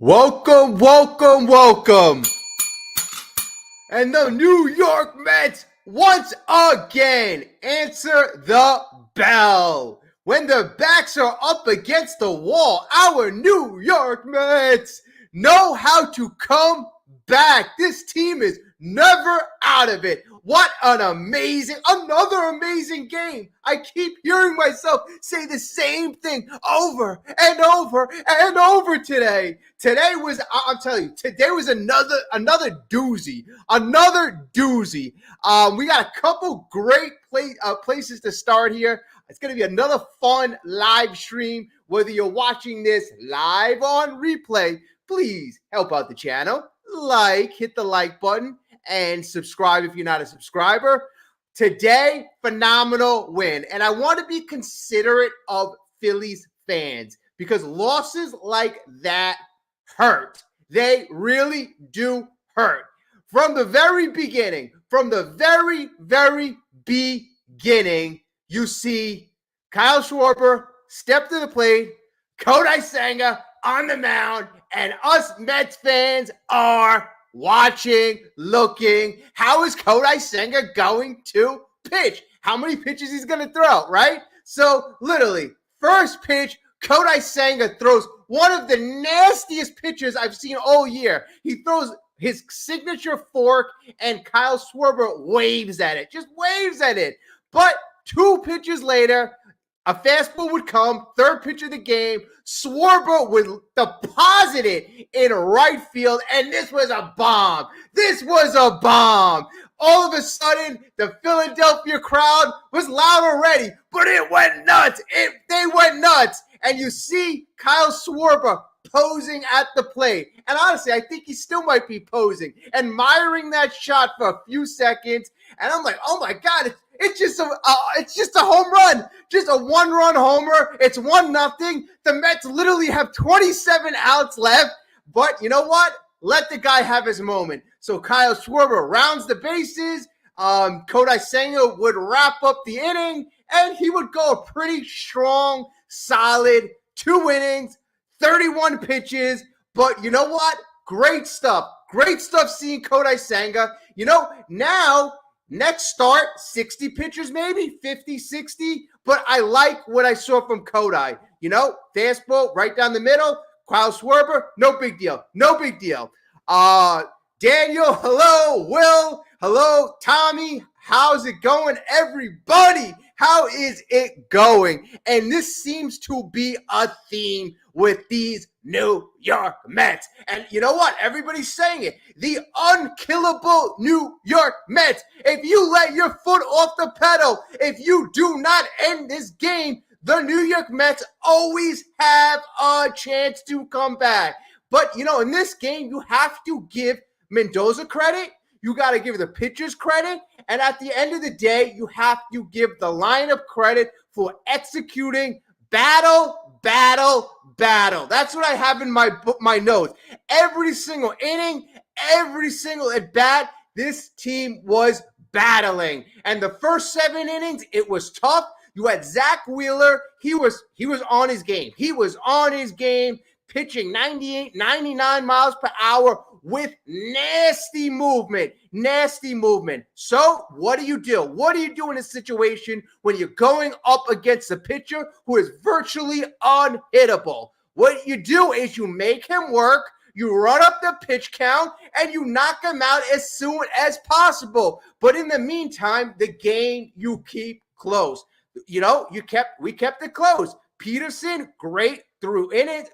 Welcome, welcome, welcome. And the New York Mets once again answer the bell. When the backs are up against the wall, our New York Mets know how to come back. This team is never out of it. What another amazing game. I keep hearing myself say the same thing over and over and over today. I'm telling you, today was another doozy. We got a couple great places to start here. It's going to be another fun live stream. Whether you're watching this live on replay, please help out the channel. Hit the like button, and subscribe if you're not a subscriber. Today, phenomenal win. And I want to be considerate of Phillies fans because losses like that hurt. They really do hurt. From the very beginning, you see Kyle Schwarber step to the plate, Kodai Senga on the mound, and us Mets fans are watching, looking. How is Kodai Senga going to pitch? How many pitches he's going to throw, right? So literally, first pitch, Kodai Senga throws one of the nastiest pitches I've seen all year. He throws his signature fork, and Kyle Schwarber waves at it, just waves at it. But two pitches later, a fastball would come, third pitch of the game. Schwarber would deposit it in right field, and this was a bomb. All of a sudden, the Philadelphia crowd was loud already, but it went nuts. They went nuts. And you see Kyle Schwarber posing at the plate. And honestly, I think he still might be posing, admiring that shot for a few seconds. And I'm like, oh my God, it's just a home run, just a one-run homer. It's 1-0. The Mets literally have 27 outs left. But you know what? Let the guy have his moment. So Kyle Schwarber rounds the bases. Kodai Senga would wrap up the inning, and he would go a pretty strong, solid 2 innings, 31 pitches. But you know what? Great stuff. Great stuff seeing Kodai Senga. Now, next start, 60 pitchers maybe, 50, 60. But I like what I saw from Kodai. Fastball right down the middle. Kyle Schwarber, no big deal. Daniel, hello. Will, hello. Tommy, how's it going? Everybody, how is it going? And this seems to be a theme with these New York Mets. And you know what? Everybody's saying it. The unkillable New York Mets. If you let your foot off the pedal, if you do not end this game, the New York Mets always have a chance to come back. But, in this game, you have to give Mendoza credit. You got to give the pitchers credit. And at the end of the day, you have to give the lineup credit for executing battle. That's what I have in my notes. Every single inning, every single at-bat, this team was battling. And the first 7 innings, it was tough. You had Zach Wheeler. He was on his game. Pitching 98, 99 miles per hour with nasty movement. So what do you do? What do you do in a situation when you're going up against a pitcher who is virtually unhittable? What you do is you make him work, you run up the pitch count, and you knock him out as soon as possible. But in the meantime, the game you keep close. We kept it close. Peterson, great through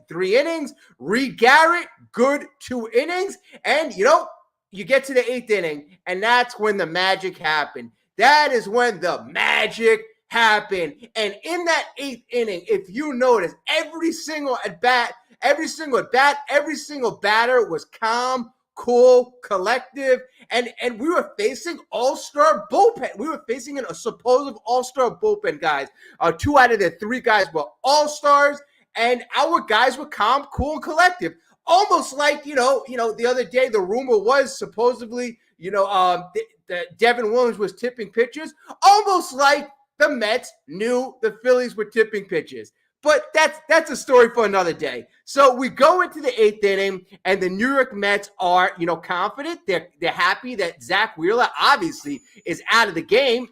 3 innings. Reed Garrett, good 2 innings. And, you get to the 8th inning, and that's when the magic happened. And in that 8th inning, if you notice, every single at-bat, every single batter was calm, cool, collective, and we were facing all-star bullpen. We were facing a supposed all-star bullpen, guys. 2 out of the 3 guys were all-stars, and our guys were calm, cool, and collective. Almost like, the other day, the rumor was supposedly, that Devin Williams was tipping pitches. Almost like the Mets knew the Phillies were tipping pitches. But that's a story for another day. So we go into the 8th inning, and the New York Mets are, confident. They're happy that Zach Wheeler obviously is out of the game,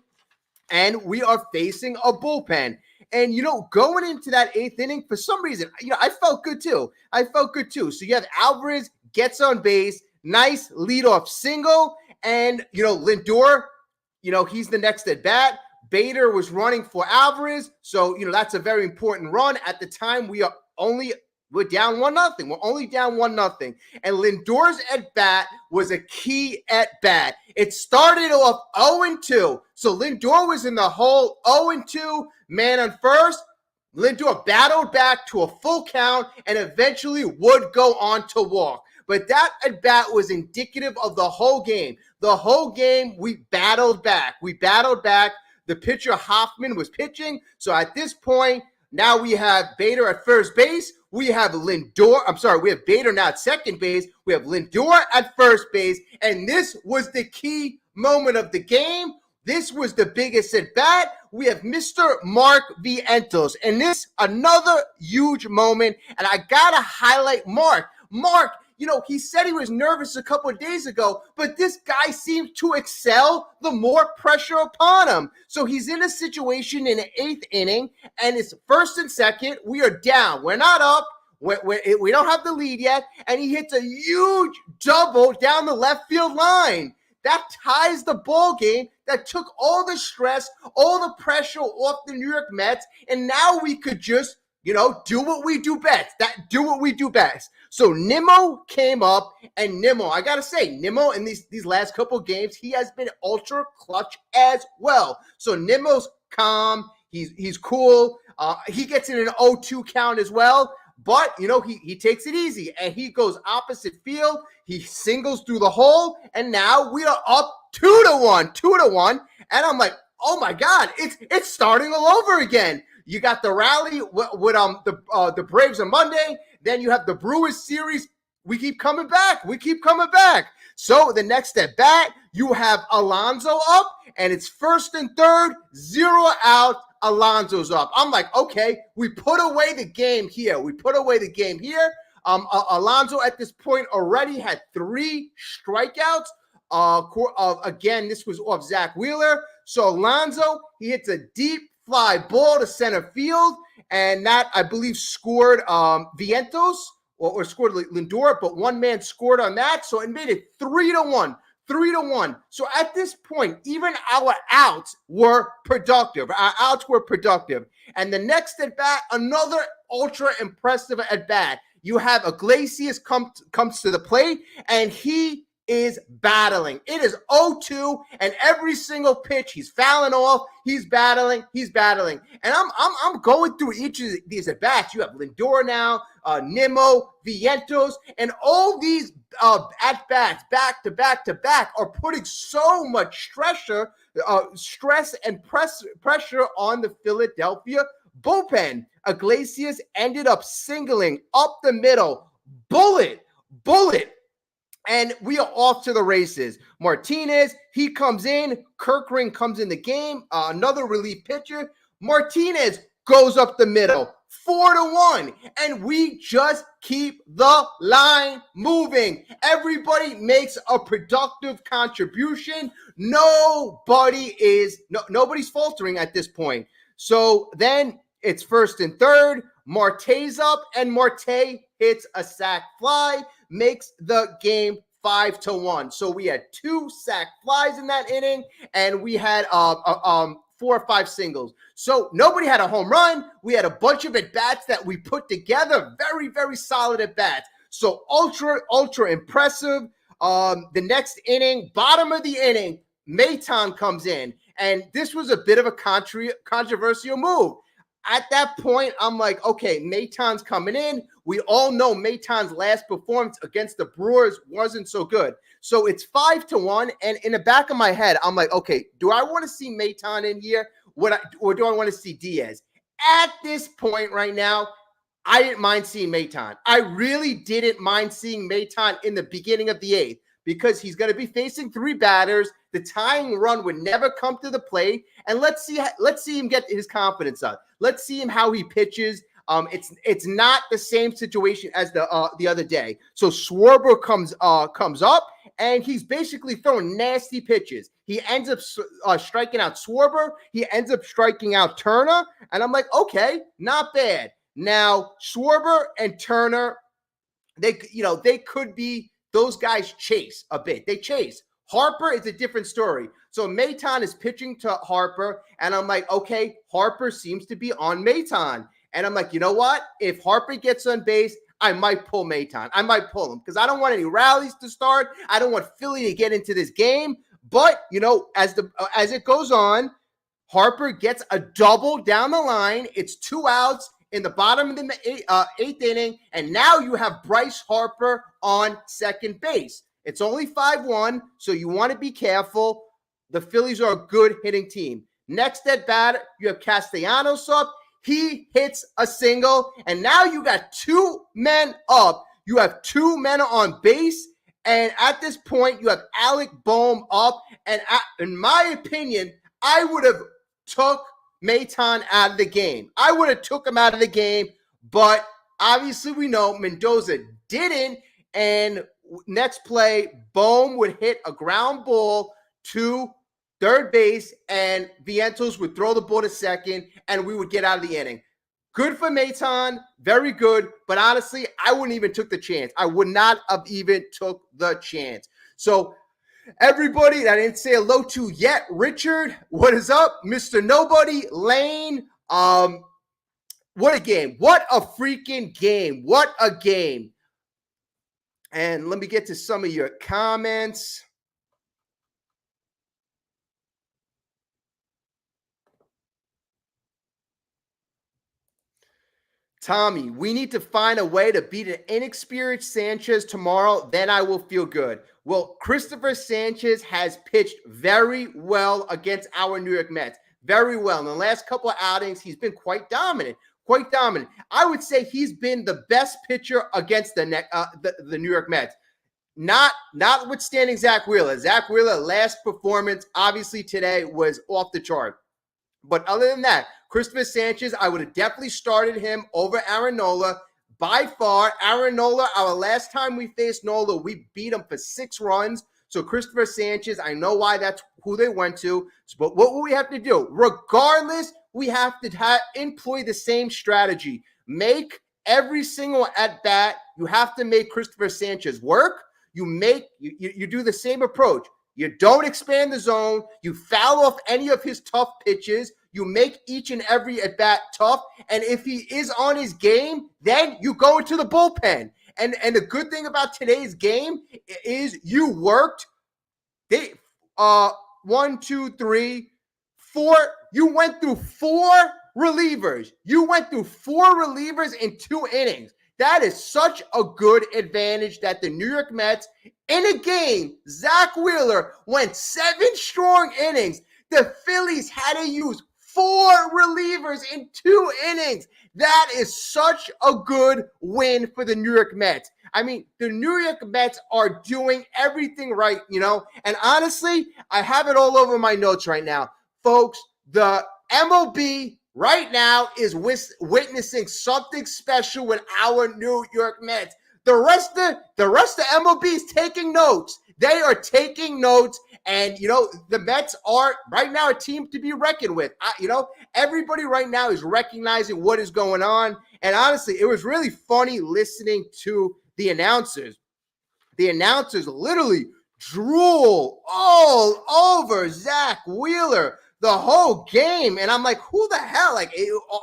and we are facing a bullpen. And, going into that 8th inning, for some reason, I felt good too. So you have Alvarez gets on base, nice leadoff single, and, Lindor, he's the next at bat. Bader was running for Alvarez, so that's a very important run. At the time, we're down 1-0. We're only down 1-0. And Lindor's at bat was a key at bat. It started off 0-2. So Lindor was in the hole, 0-2, man on first. Lindor battled back to a full count and eventually would go on to walk. But that at bat was indicative of the whole game. The whole game, we battled back. The pitcher Hoffman was pitching. So at this point, now we have Bader at first base. We have Bader now at second base. We have Lindor at first base. And this was the key moment of the game. This was the biggest at bat. We have Mr. Mark Vientos. And this, another huge moment. And I got to highlight Mark. Mark, he said he was nervous a couple of days ago, but this guy seems to excel the more pressure upon him. So he's in a situation in the 8th inning, and it's first and second. We are down. We're not up. We don't have the lead yet, and he hits a huge double down the left field line. That ties the ball game. That took all the stress, all the pressure off the New York Mets, and now we could just do what we do best. So Nimmo came up, and Nimmo, I got to say, Nimmo in these last couple games, he has been ultra clutch as well. So Nimmo's calm. He's cool. He gets in an 0-2 count as well. But, he takes it easy, and he goes opposite field. He singles through the hole, and now we are up 2-1. And I'm like, oh, my God, it's starting all over again. You got the rally with the Braves on Monday. Then you have the Brewers series. We keep coming back. So the next at bat, you have Alonso up, and it's first and third, 0 out. Alonso's up. I'm like, okay, we put away the game here. Alonso at this point already had 3 strikeouts. Again, this was off Zach Wheeler. So Alonso, he hits a deep fly ball to center field, and that, I believe, scored Vientos or scored Lindor, but one man scored on that, so it made it 3-1. So at this point, even our outs were productive. And the next at bat, another ultra impressive at bat. You have Iglesias comes to the plate, and he is battling. It is 0-2, and every single pitch he's fouling off. He's battling. And I'm going through each of these at bats. You have Lindor now, Nimmo, Vientos, and all these at bats back to back are putting so much stress and pressure on the Philadelphia bullpen. Iglesias ended up singling up the middle, bullet. And we are off to the races. Martinez, he comes in. Kirkring comes in the game. Another relief pitcher. Martinez goes up the middle. 4-1. And we just keep the line moving. Everybody makes a productive contribution. Nobody's faltering at this point. So then it's first and third. Marte's up, and Marte hits a sac fly, makes the game 5-1. So we had 2 sac flies in that inning, and we had 4 or 5 singles. So nobody had a home run. We had a bunch of at-bats that we put together. Very, very solid at-bats. So ultra impressive. The next inning, bottom of the inning, Maton comes in, and this was a bit of a controversial move. At that point, I'm like, okay, Maton's coming in. We all know Maton's last performance against the Brewers wasn't so good. So it's 5-1, and in the back of my head, I'm like, okay, do I want to see Maton in here, or do I want to see Diaz? At this point right now, I didn't mind seeing Maton. I really didn't mind seeing Maton in the beginning of the 8th because he's going to be facing 3 batters. The tying run would never come to the plate, and let's see him get his confidence up. Let's see him how he pitches. It's not the same situation as the other day. So Schwarber comes up, and he's basically throwing nasty pitches. He ends up striking out Schwarber. He ends up striking out Turner, and I'm like, okay, not bad. Now Schwarber and Turner, they could be, those guys chase a bit. They chase. Harper is a different story. So Maton is pitching to Harper, and I'm like, okay, Harper seems to be on Maton. And I'm like, you know what? If Harper gets on base, I might pull Maton. I might pull him because I don't want any rallies to start. I don't want Philly to get into this game. But, as it goes on, Harper gets a double down the line. It's 2 outs in the bottom of the eighth inning, and now you have Bryce Harper on second base. It's only 5-1, so you want to be careful. The Phillies are a good hitting team. Next at bat, you have Castellanos up. He hits a single, and now you got 2 men up. You have 2 men on base, and at this point, you have Alec Boehm up. And in my opinion, I would have took Maton out of the game. I would have took him out of the game, but obviously we know Mendoza didn't, and next play, Boehm would hit a ground ball to third base, and Vientos would throw the ball to second, and we would get out of the inning. Good for Maton, very good, but honestly, I wouldn't even took the chance. I would not have even took the chance. So everybody that I didn't say hello to yet, Richard, what is up? Mr. Nobody, Lane, what a game. What a freaking game. What a game. And let me get to some of your comments. Tommy, we need to find a way to beat an inexperienced Sanchez tomorrow. Then I will feel good. Well, Christopher Sanchez has pitched very well against our New York Mets. Very well. In the last couple of outings, he's been quite dominant. Quite dominant. I would say he's been the best pitcher against the New York Mets. Notwithstanding Zach Wheeler. Zach Wheeler, last performance, obviously today, was off the chart. But other than that, Christopher Sanchez, I would have definitely started him over Aaron Nola. By far, Aaron Nola, our last time we faced Nola, we beat him for 6 runs. So Christopher Sanchez, I know why that's who they went to. But what will we have to do? Regardless, we have to employ the same strategy. Make every single at-bat, you have to make Christopher Sanchez work. You do the same approach. You don't expand the zone. You foul off any of his tough pitches. You make each and every at-bat tough. And if he is on his game, then you go into the bullpen. And the good thing about today's game is you worked 1, 2, 3, 4. You went through 4 relievers. You went through 4 relievers in 2 innings. That is such a good advantage that the New York Mets, in a game, Zach Wheeler went 7 strong innings. The Phillies had to use 4 relievers in 2 innings. That is such a good win for the New York Mets. I mean, the New York Mets are doing everything right, And honestly, I have it all over my notes right now. Folks, the MLB right now is witnessing something special with our New York Mets. The rest of MLB is taking notes. They are taking notes, and the Mets are right now a team to be reckoned with. Everybody right now is recognizing what is going on, and honestly, it was really funny listening to the announcers. The announcers literally drool all over Zach Wheeler the whole game, and I'm like, who the hell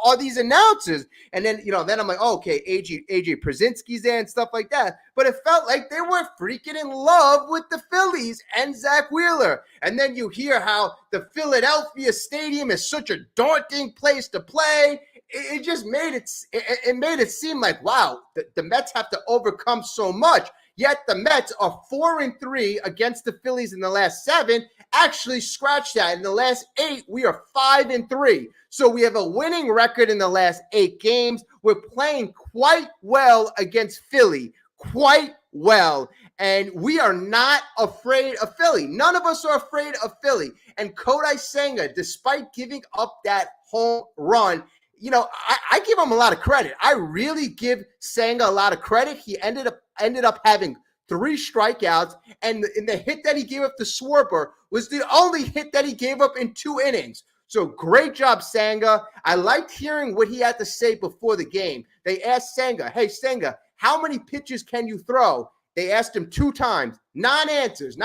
are these announcers? And then then I'm like, oh, okay, AJ Przinsky's there and stuff like that. But it felt like they were freaking in love with the Phillies and Zach Wheeler. And then you hear how the Philadelphia Stadium is such a daunting place to play. It just made it seem like, wow, the Mets have to overcome so much. Yet the Mets are 4-3 against the Phillies in the last 7. Actually, scratch that. In the last 8, we are 5-3. So we have a winning record in the last 8 games. We're playing quite well against Philly. Quite well. And we are not afraid of Philly. None of us are afraid of Philly. And Kodai Senga, despite giving up that home run, I give him a lot of credit. I really give Senga a lot of credit. He ended up having 3 strikeouts, and the hit that he gave up to Schwarber was the only hit that he gave up in 2 innings. So great job, Senga. I liked hearing what he had to say before the game. They asked Senga, hey, Senga, how many pitches can you throw? They asked him 2 times. Non-answers.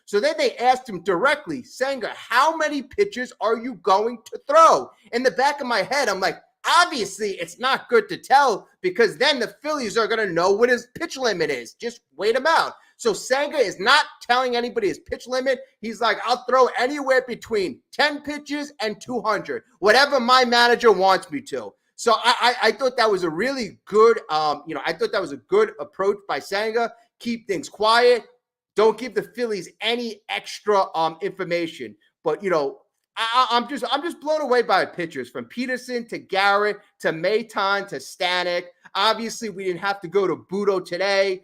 So then they asked him directly, Senga, how many pitches are you going to throw? In the back of my head, I'm like, obviously, it's not good to tell because then the Phillies are going to know what his pitch limit is. Just wait him out. So Senga is not telling anybody his pitch limit. He's like, I'll throw anywhere between 10 pitches and 200, whatever my manager wants me to. So I thought that was a really good, I thought that was a good approach by Senga. Keep things quiet. Don't give the Phillies any extra information. But, I'm just blown away by the pitchers from Peterson to Garrett to Maton to Stanek. Obviously, we didn't have to go to Budo today.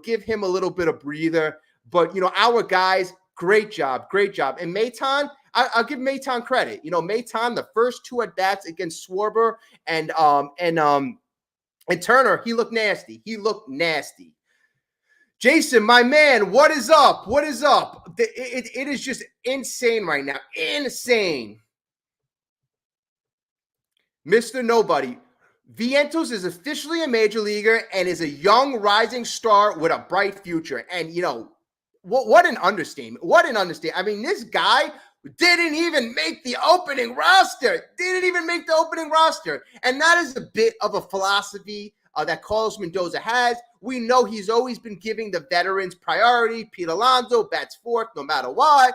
Give him a little bit of breather. But, our guys, great job. And Maton, I'll give Maton credit. Maton, the first 2 at bats against Schwarber and Turner, he looked nasty. Jason, my man, what is up? It is just insane right now. Insane. Mr. Nobody. Vientos is officially a major leaguer and is a young rising star with a bright future. And, what an understatement. I mean, this guy didn't even make the opening roster. And that is a bit of a philosophy that Carlos Mendoza has. We know he's always been giving the veterans priority. Pete Alonso bats 4th no matter what.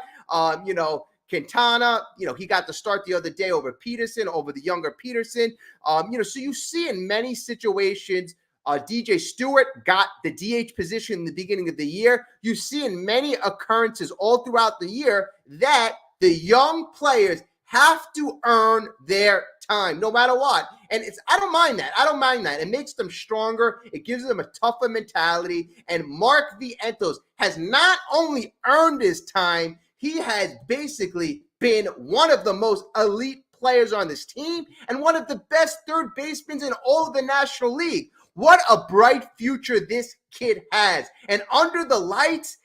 Quintana, he got the start the other day over the younger Peterson. So you see in many situations, DJ Stewart got the DH position in the beginning of the year. You see in many occurrences all throughout the year that the young players have to earn their time no matter what. And I don't mind that. It makes them stronger. It gives them a tougher mentality. And Mark Vientos has not only earned his time, he has basically been one of the most elite players on this team and one of the best third basemen in all of the National League. What a bright future this kid has. And under the lights,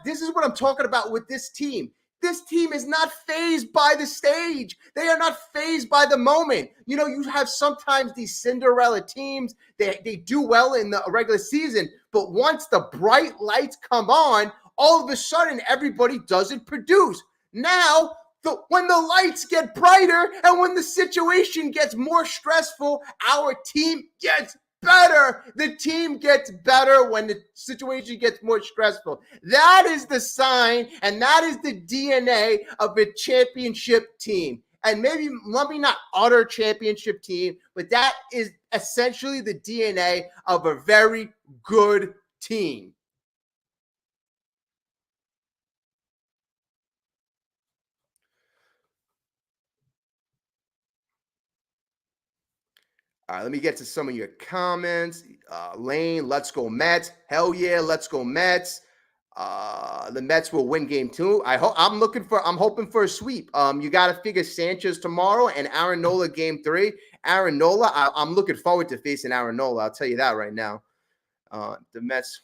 this is what I'm talking about with this team. This team is not fazed by the stage. They are not fazed by the moment. You have sometimes these Cinderella teams, they do well in the regular season, but once the bright lights come on, all of a sudden everybody doesn't produce. Now, when the lights get brighter and when the situation gets more stressful, our team gets better. The team gets better when the situation gets more stressful. That is the sign, and that is the DNA of a championship team. And maybe not utter championship team, but that is essentially the DNA of a very good team. All right, let me get to some of your comments. Lane, let's go Mets. Hell yeah, let's go Mets. The Mets will win game 2. I'm hoping for a sweep. You got to figure Sanchez tomorrow and Aaron Nola game 3. Aaron Nola, I'm looking forward to facing Aaron Nola. I'll tell you that right now. The Mets.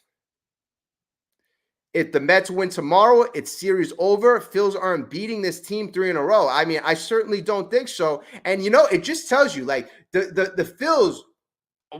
If the Mets win tomorrow, it's series over. Phils aren't beating this team 3 in a row. I mean, I certainly don't think so. And, it just tells you, like, the Phils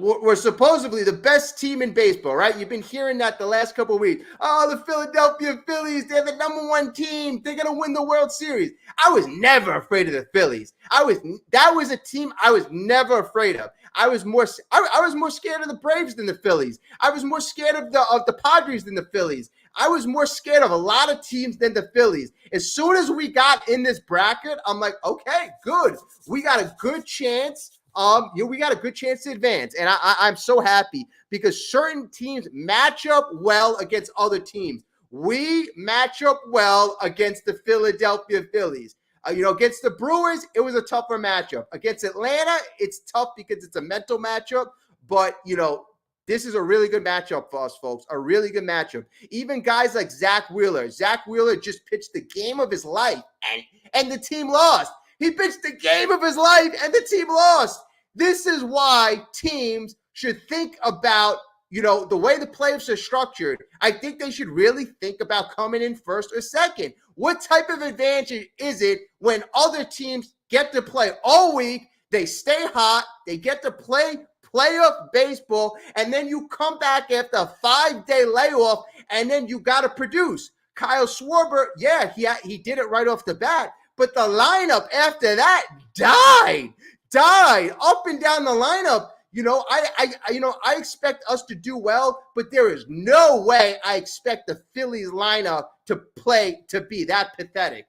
were supposedly the best team in baseball, right? You've been hearing that the last couple of weeks. Oh, the Philadelphia Phillies, they're the #1 team. They're going to win the World Series. I was never afraid of the Phillies. That was a team I was never afraid of. I was more scared of the Braves than the Phillies. I was more scared of the Padres than the Phillies. I was more scared of a lot of teams than the Phillies. As soon as we got in this bracket, I'm like, okay, good. We got a good chance. We got a good chance to advance. And I'm so happy because certain teams match up well against other teams. We match up well against the Philadelphia Phillies. Against the Brewers, it was a tougher matchup. Against Atlanta, it's tough because it's a mental matchup. But, this is a really good matchup for us, folks. A really good matchup. Even guys like Zach Wheeler. Zach Wheeler just pitched the game of his life, and the team lost. He pitched the game of his life, and the team lost. This is why teams should think about, the way the playoffs are structured. I think they should really think about coming in first or second. What type of advantage is it when other teams get to play all week, they stay hot, they get to play playoff baseball, and then you come back after a 5-day layoff, and then you got to produce? Kyle Schwarber, yeah, he did it right off the bat, but the lineup after that died up and down the lineup. I expect us to do well, but there is no way I expect the Phillies lineup to be that pathetic.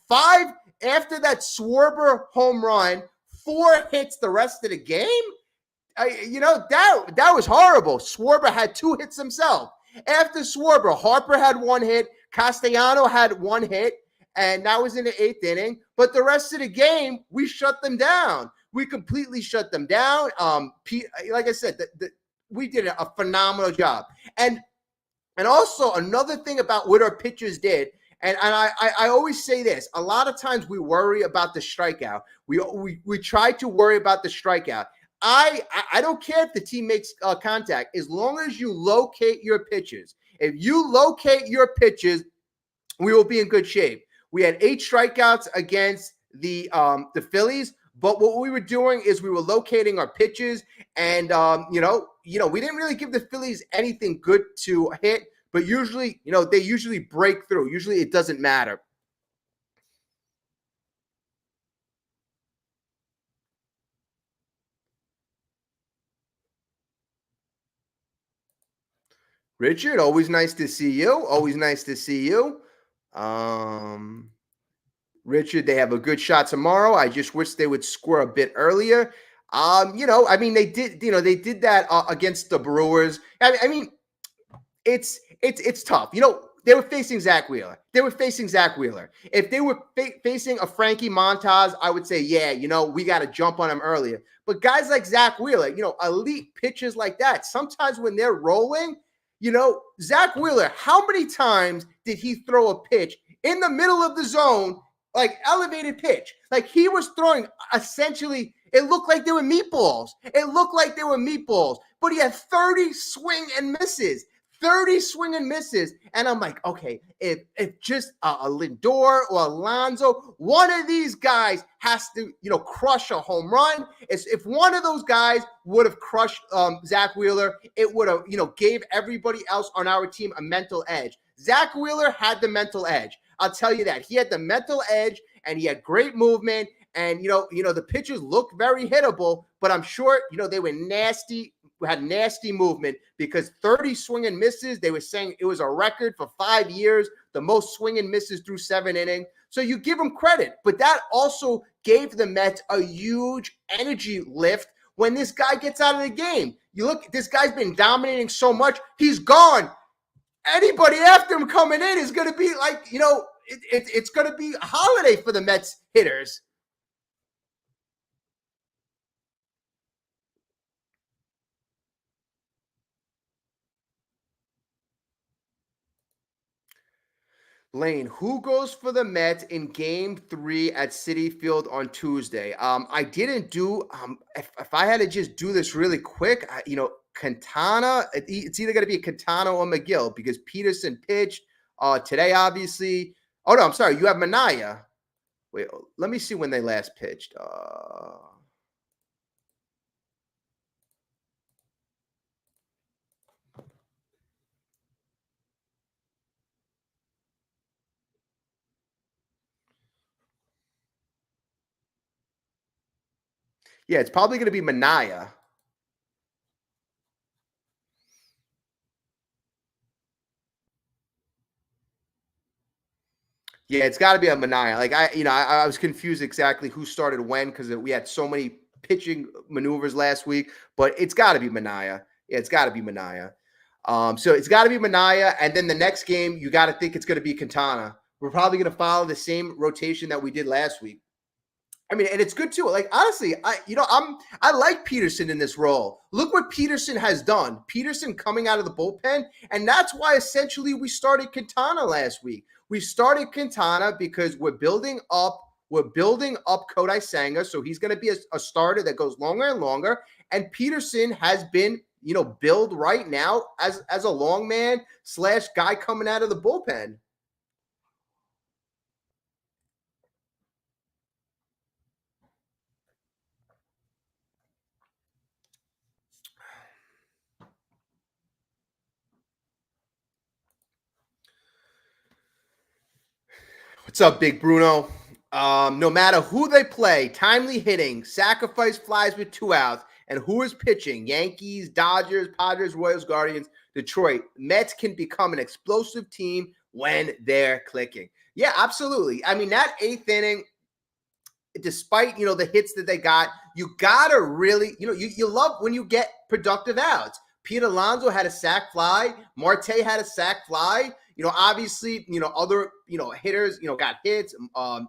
5 after that Schwarber home run, 4 hits the rest of the game. That was horrible. Schwarber had 2 hits himself. After Schwarber, Harper had 1 hit, Castellano had 1 hit, and that was in the 8th inning. But the rest of the game, we shut them down. We completely shut them down. Like I said, we did a phenomenal job. And also another thing about what our pitchers did, and I always say this, a lot of times we worry about the strikeout. We try to worry about the strikeout. I don't care if the team makes contact, as long as you locate your pitches. If you locate your pitches, we will be in good shape. We had 8 strikeouts against the Phillies, but what we were doing is we were locating our pitches, and we didn't really give the Phillies anything good to hit, but usually, they usually break through. Usually it doesn't matter. Richard, always nice to see you. Richard, they have a good shot tomorrow. I just wish they would score a bit earlier. They did that against the Brewers. It's tough. They were facing Zach Wheeler. If they were facing a Frankie Montas, I would say, yeah, we got to jump on him earlier. But guys like Zach Wheeler, elite pitchers like that, sometimes when they're rolling, Zach Wheeler, how many times did he throw a pitch in the middle of the zone, like elevated pitch? Like he was throwing essentially, it looked like they were meatballs. But he had 30 swing and misses. And I'm like, okay, if just a Lindor or Alonso, one of these guys has to, crush a home run. If one of those guys would have crushed Zach Wheeler, it would have, gave everybody else on our team a mental edge. Zach Wheeler had the mental edge. I'll tell you that. He had the mental edge, and he had great movement. And, the pitchers looked very hittable, but I'm sure, they were had nasty movement, because 30 swing and misses, they were saying it was a record for 5 years, the most swing and misses through 7 innings. So you give them credit, but that also gave the Mets a huge energy lift when this guy gets out of the game. You look, this guy's been dominating so much, he's gone. Anybody after him coming in is going to be like, it's going to be a holiday for the Mets hitters. Lane, who goes for the Mets in Game 3 at Citi Field on Tuesday? I didn't do. If I had to just do this really quick, Quintana. It's either going to be Quintana or McGill, because Peterson pitched today, obviously. Oh no, I'm sorry. You have Minaya. Wait, let me see when they last pitched. Yeah, it's probably going to be Minaya. Yeah, it's got to be a Minaya. Like I was confused exactly who started when, because we had so many pitching maneuvers last week. But it's got to be Minaya. Yeah, it's got to be Minaya. So it's got to be Minaya, and then the next game you got to think it's going to be Quintana. We're probably going to follow the same rotation that we did last week. I mean, and it's good too. Like honestly, I like Peterson in this role. Look what Peterson has done. Peterson coming out of the bullpen, and that's why essentially we started Quintana last week. We started Quintana because we're building up. We're building up Kodai Senga, so he's going to be a starter that goes longer and longer. And Peterson has been, billed right now as a long man / guy coming out of the bullpen. What's up, Big Bruno? No matter who they play, timely hitting, sacrifice flies with 2 outs, and who is pitching, Yankees, Dodgers, Padres, Royals, Guardians, Detroit, Mets can become an explosive team when they're clicking. Yeah, absolutely. I mean, that 8th inning, despite, the hits that they got, you got to really, you love when you get productive outs. Pete Alonso had a sac fly. Marte had a sac fly. Obviously, other, hitters, got hits,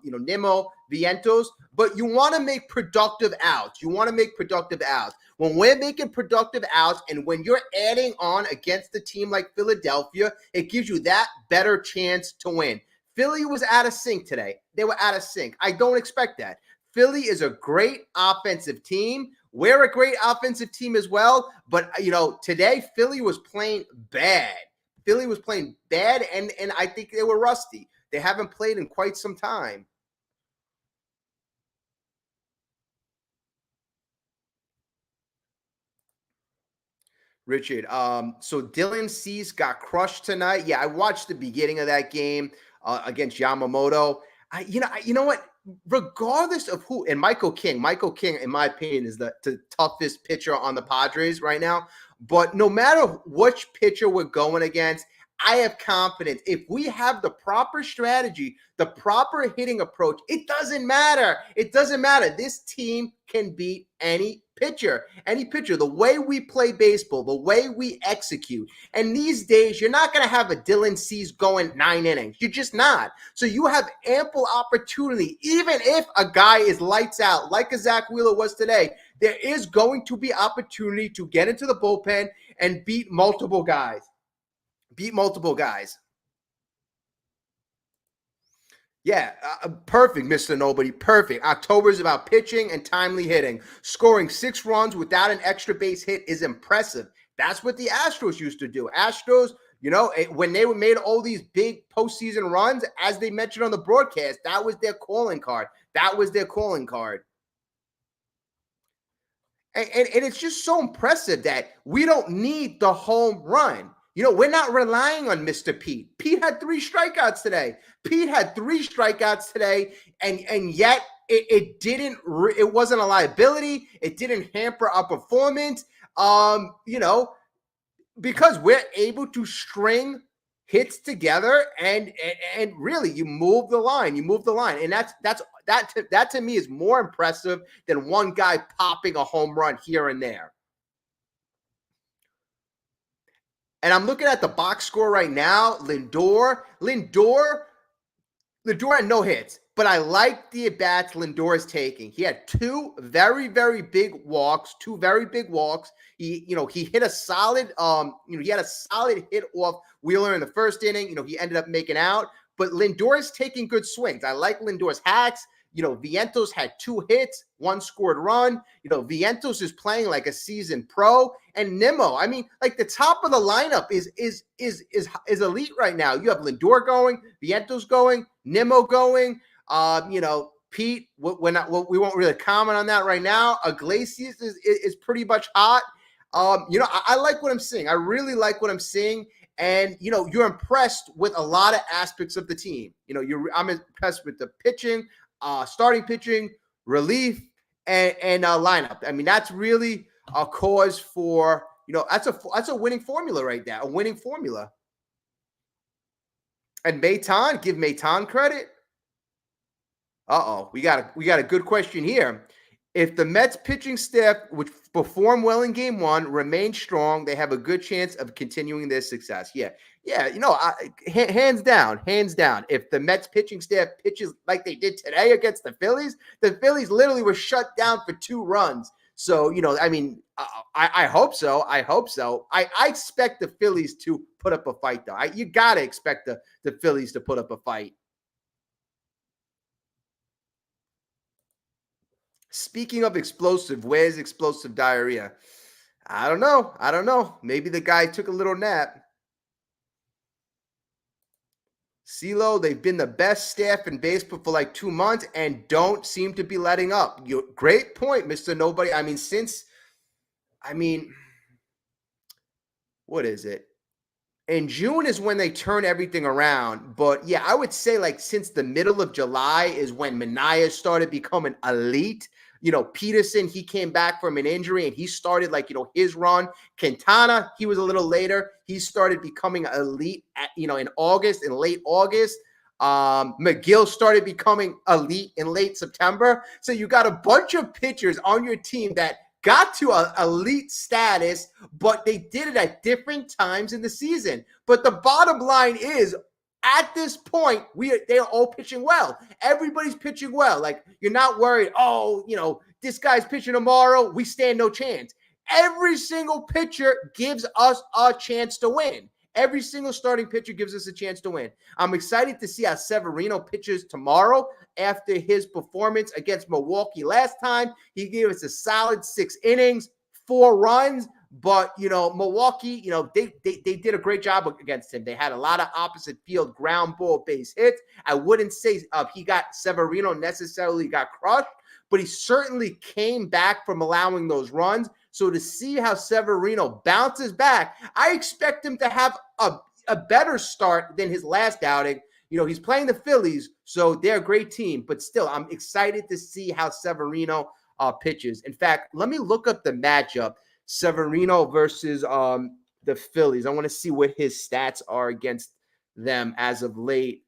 Nimmo, Vientos, but you want to make productive outs. When we're making productive outs and when you're adding on against a team like Philadelphia, it gives you that better chance to win. Philly was out of sync today. They were out of sync. I don't expect that. Philly is a great offensive team. We're a great offensive team as well. But, today Philly was playing bad. And I think they were rusty. They haven't played in quite some time. Richard, so Dylan Cease got crushed tonight. Yeah, I watched the beginning of that game against Yamamoto. You know what? Regardless of who, and Michael King, in my opinion, is the toughest pitcher on the Padres right now. But no matter which pitcher we're going against, I have confidence. If we have the proper strategy, the proper hitting approach, it doesn't matter. This team can beat any pitcher. The way we play baseball, the way we execute. And these days, you're not going to have a Dylan Cease going 9 innings. You're just not. So you have ample opportunity. Even if a guy is lights out, like a Zach Wheeler was today, there is going to be opportunity to get into the bullpen and beat multiple guys. Yeah, perfect, Mr. Nobody. Perfect. October is about pitching and timely hitting. Scoring 6 runs without an extra base hit is impressive. That's what the Astros used to do. Astros, when they made all these big postseason runs, as they mentioned on the broadcast, that was their calling card. And it's just so impressive that we don't need the home run. We're not relying on Mr. Pete. Pete had 3 strikeouts today. And yet it wasn't a liability. It didn't hamper our performance. Because we're able to string hits together and really you move the line. And that to me is more impressive than one guy popping a home run here and there. And I'm looking at the box score right now. Lindor had no hits, but I like the at-bats Lindor is taking. He had 2 very, very big walks. He hit a solid, he had a solid hit off Wheeler in the first inning. He ended up making out, but Lindor is taking good swings. I like Lindor's hacks. Vientos had 2 hits, 1 scored run. Vientos is playing like a seasoned pro. And Nimmo, I mean, like the top of the lineup is elite right now. You have Lindor going, Vientos going, Nimmo going. Pete, we won't really comment on that right now. Iglesias is pretty much hot. I like what I'm seeing. I really like what I'm seeing. And, you're impressed with a lot of aspects of the team. I'm impressed with the pitching, starting pitching, relief, and lineup. I mean, that's really a cause for, that's a winning formula right there, a winning formula. And give Maton credit. We got a good question here. If the Mets pitching staff, which performed well in game one, remains strong, they have a good chance of continuing their success. Yeah. Yeah. Hands down, hands down. If the Mets pitching staff pitches like they did today against the Phillies literally were shut down for 2 runs. So, I mean, I hope so. I hope so. I expect the Phillies to put up a fight, though. You got to expect the Phillies to put up a fight. Speaking of explosive, where's explosive diarrhea? I don't know. I don't know. Maybe the guy took a little nap. CeeLo, they've been the best staff in baseball for like 2 months and don't seem to be letting up. Great point, Mr. Nobody. I mean, what is it? In June is when they turn everything around. But yeah, I would say like since the middle of July is when Mania started becoming elite. Peterson, he came back from an injury and he started his run. Quintana, he was a little later. He started becoming elite in August, in late August. McGill started becoming elite in late September. So you got a bunch of pitchers on your team that got to elite status, but they did it at different times in the season. But the bottom line is, at this point, they're all pitching well. Everybody's pitching well. Like, you're not worried, this guy's pitching tomorrow, we stand no chance. Every single pitcher gives us a chance to win. Every single starting pitcher gives us a chance to win. I'm excited to see how Severino pitches tomorrow after his performance against Milwaukee last time. He gave us a solid 6 innings, 4 runs. But, Milwaukee, they did a great job against him. They had a lot of opposite field ground ball base hits. I wouldn't say Severino necessarily got crushed, but he certainly came back from allowing those runs. So to see how Severino bounces back, I expect him to have a better start than his last outing. He's playing the Phillies, so they're a great team. But still, I'm excited to see how Severino pitches. In fact, let me look up the matchup. Severino versus the Phillies. I want to see what his stats are against them as of late.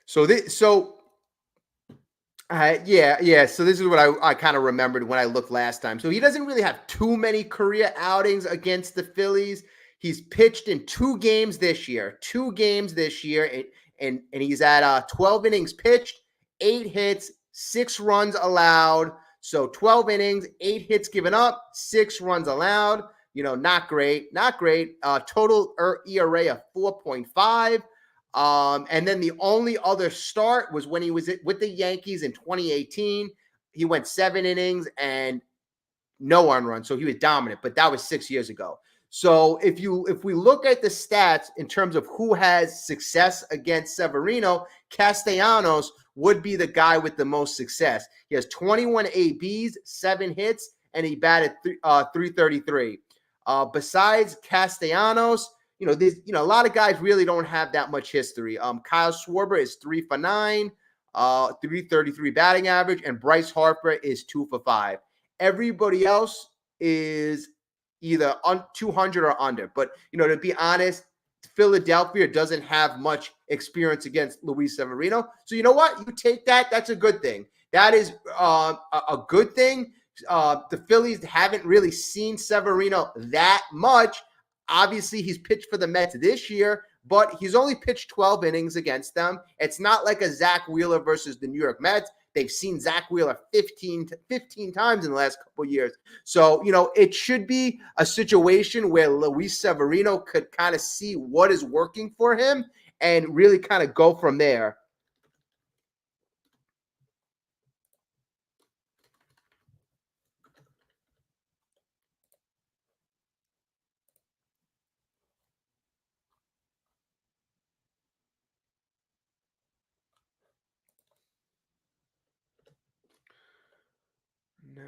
So yeah. So this is what I kind of remembered when I looked last time. So he doesn't really have too many career outings against the Phillies. He's pitched in 2 games this year. 2 games this year, and he's at 12 innings pitched, 8 hits, 6 runs allowed. So 12 innings, 8 hits given up, 6 runs allowed. Not great, not great. Total ERA of 4.5. And then the only other start was when he was with the Yankees in 2018. He went 7 innings and no earned run, so he was dominant. But that was 6 years ago. So if we look at the stats in terms of who has success against Severino, Castellanos would be the guy with the most success. He has 21 ABs, 7 hits, and he batted 333. Besides Castellanos, a lot of guys really don't have that much history. Kyle Schwarber is 3 for 9, 333 batting average, and Bryce Harper is 2 for 5. Everybody else is either 200 or under. But, to be honest, Philadelphia doesn't have much experience against Luis Severino. So you know what? You take that. That's a good thing. That is a good thing. The Phillies haven't really seen Severino that much. Obviously, he's pitched for the Mets this year, but he's only pitched 12 innings against them. It's not like a Zach Wheeler versus the New York Mets. They've seen Zach Wheeler 15 times in the last couple of years. So, it should be a situation where Luis Severino could kind of see what is working for him and really kind of go from there. No.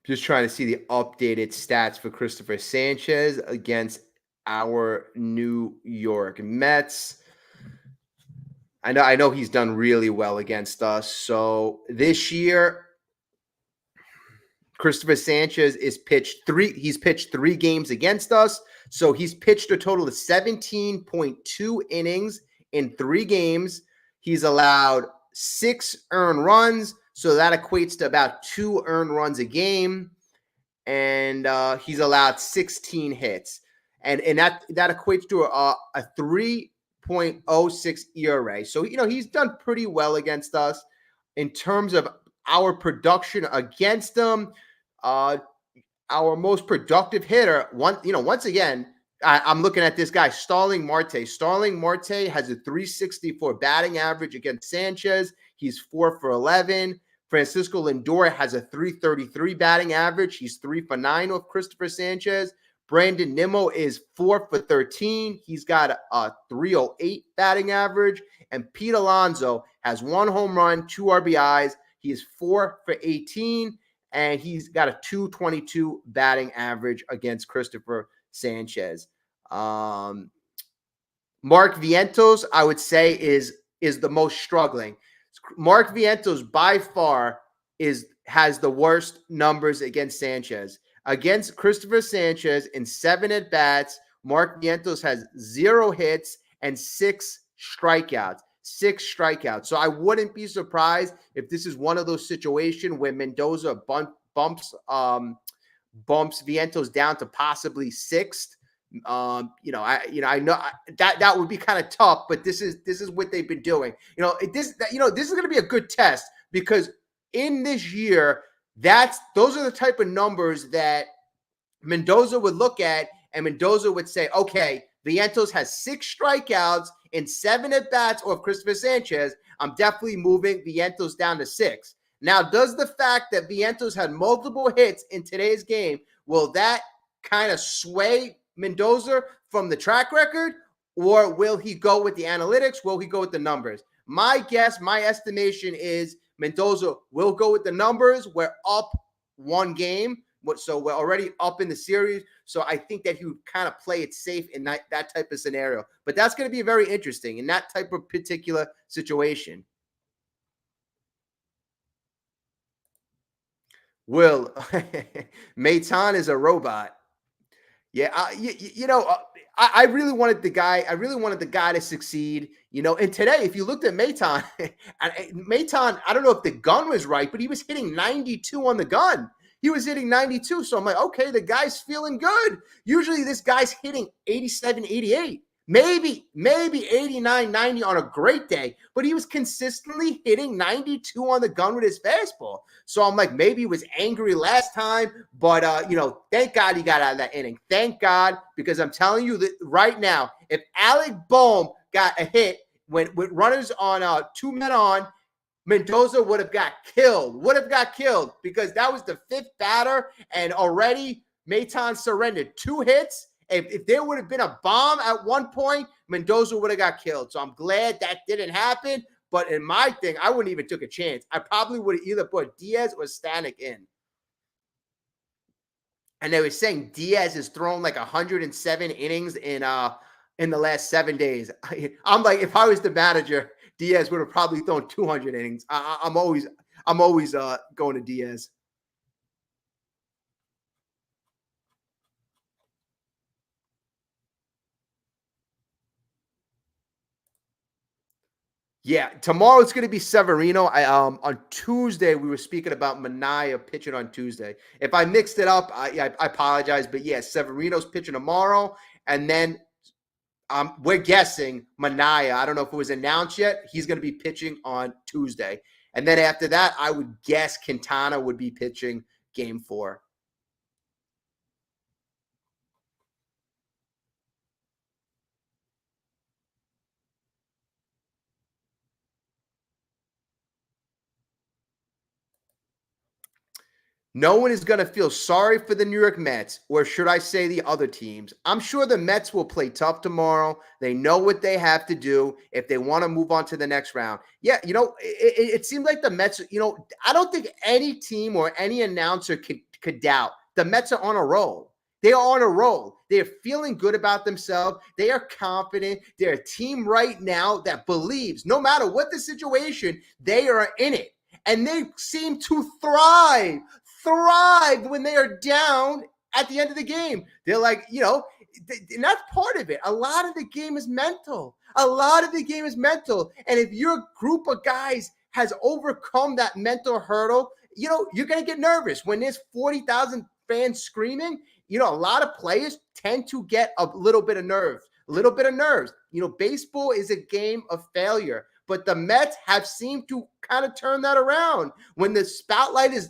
Just trying to see the updated stats for Christopher Sanchez against our New York Mets. I know he's done really well against us. So this year, Christopher Sanchez he's pitched 3 games against us. So he's pitched a total of 17.2 innings in 3 games. He's allowed 6 earned runs. So that equates to about 2 earned runs a game. And he's allowed 16 hits. And that equates to a 3.06 ERA. So, he's done pretty well against us. In terms of our production against them, our most productive hitter, once again, I'm looking at this guy, Starling Marte. Starling Marte has a 364 batting average against Sanchez. He's 4 for 11. Francisco Lindor has a 333 batting average. He's 3 for 9 with Christopher Sanchez. Brandon Nimmo is 4 for 13. He's got a 308 batting average. And Pete Alonso has 1 home run, 2 RBIs. He is 4 for 18. And he's got a 222 batting average against Christopher Sanchez. Mark Vientos, I would say, is the most struggling. Mark Vientos by far has the worst numbers against Sanchez. Against Christopher Sanchez in 7 at-bats, Mark Vientos has 0 hits and 6 strikeouts. 6 strikeouts. So I wouldn't be surprised if this is one of those situations where Mendoza bumps Vientos down to possibly 6th. I know that would be kind of tough, but this is what they've been doing. This is going to be a good test, because in this year, those are the type of numbers that Mendoza would look at, and Mendoza would say, okay, Vientos has 6 strikeouts in 7 at-bats of Christopher Sanchez. I'm definitely moving Vientos down to 6. Now, does the fact that Vientos had multiple hits in today's game, will that kind of sway Mendoza from the track record, or will he go with the analytics? Will he go with the numbers? My guess, my estimation is Mendoza will go with the numbers. We're up 1 game, so we're already up in the series. So I think that he would kind of play it safe in that type of scenario. But that's going to be very interesting in that type of particular situation. Will, Maton is a robot. Yeah, I really wanted the guy. I really wanted the guy to succeed. And today, if you looked at Maton, I don't know if the gun was right, but he was hitting 92 on the gun. He was hitting 92. So I'm like, okay, the guy's feeling good. Usually this guy's hitting 87, 88, maybe 89, 90 on a great day, but he was consistently hitting 92 on the gun with his fastball. So I'm like, maybe he was angry last time, but thank God he got out of that inning. Thank God, because I'm telling you that right now, if Alec Bohm got a hit with runners on 2 men on, Mendoza would have got killed, because that was the 5th batter, and already Maton surrendered 2 hits. If there would have been a bomb at one point, Mendoza would have got killed. So I'm glad that didn't happen. But in my thing, I wouldn't even took a chance. I probably would have either put Diaz or Stanek in. And they were saying Diaz has thrown like 107 innings in the last 7 days. I'm like, if I was the manager, Diaz would have probably thrown 200 innings. I'm always going to Diaz. Yeah, tomorrow it's going to be Severino. On Tuesday we were speaking about Manaea pitching on Tuesday. If I mixed it up, I apologize. But yeah, Severino's pitching tomorrow, and then we're guessing Manaea. I don't know if it was announced yet. He's going to be pitching on Tuesday, and then after that, I would guess Quintana would be pitching Game 4. No one is going to feel sorry for the New York Mets, or should I say the other teams. I'm sure the Mets will play tough tomorrow. They know what they have to do if they want to move on to the next round. Yeah, it seems like the Mets, I don't think any team or any announcer could doubt. The Mets are on a roll. They are on a roll. They are feeling good about themselves. They are confident. They're a team right now that believes no matter what the situation, they are in it. And they seem to thrive when they are down at the end of the game. They're like, and that's part of it. A lot of the game is mental. And if your group of guys has overcome that mental hurdle, you're going to get nervous. When there's 40,000 fans screaming, a lot of players tend to get a little bit of nerves. Baseball is a game of failure, but the Mets have seemed to kind of turn that around. When the spotlight is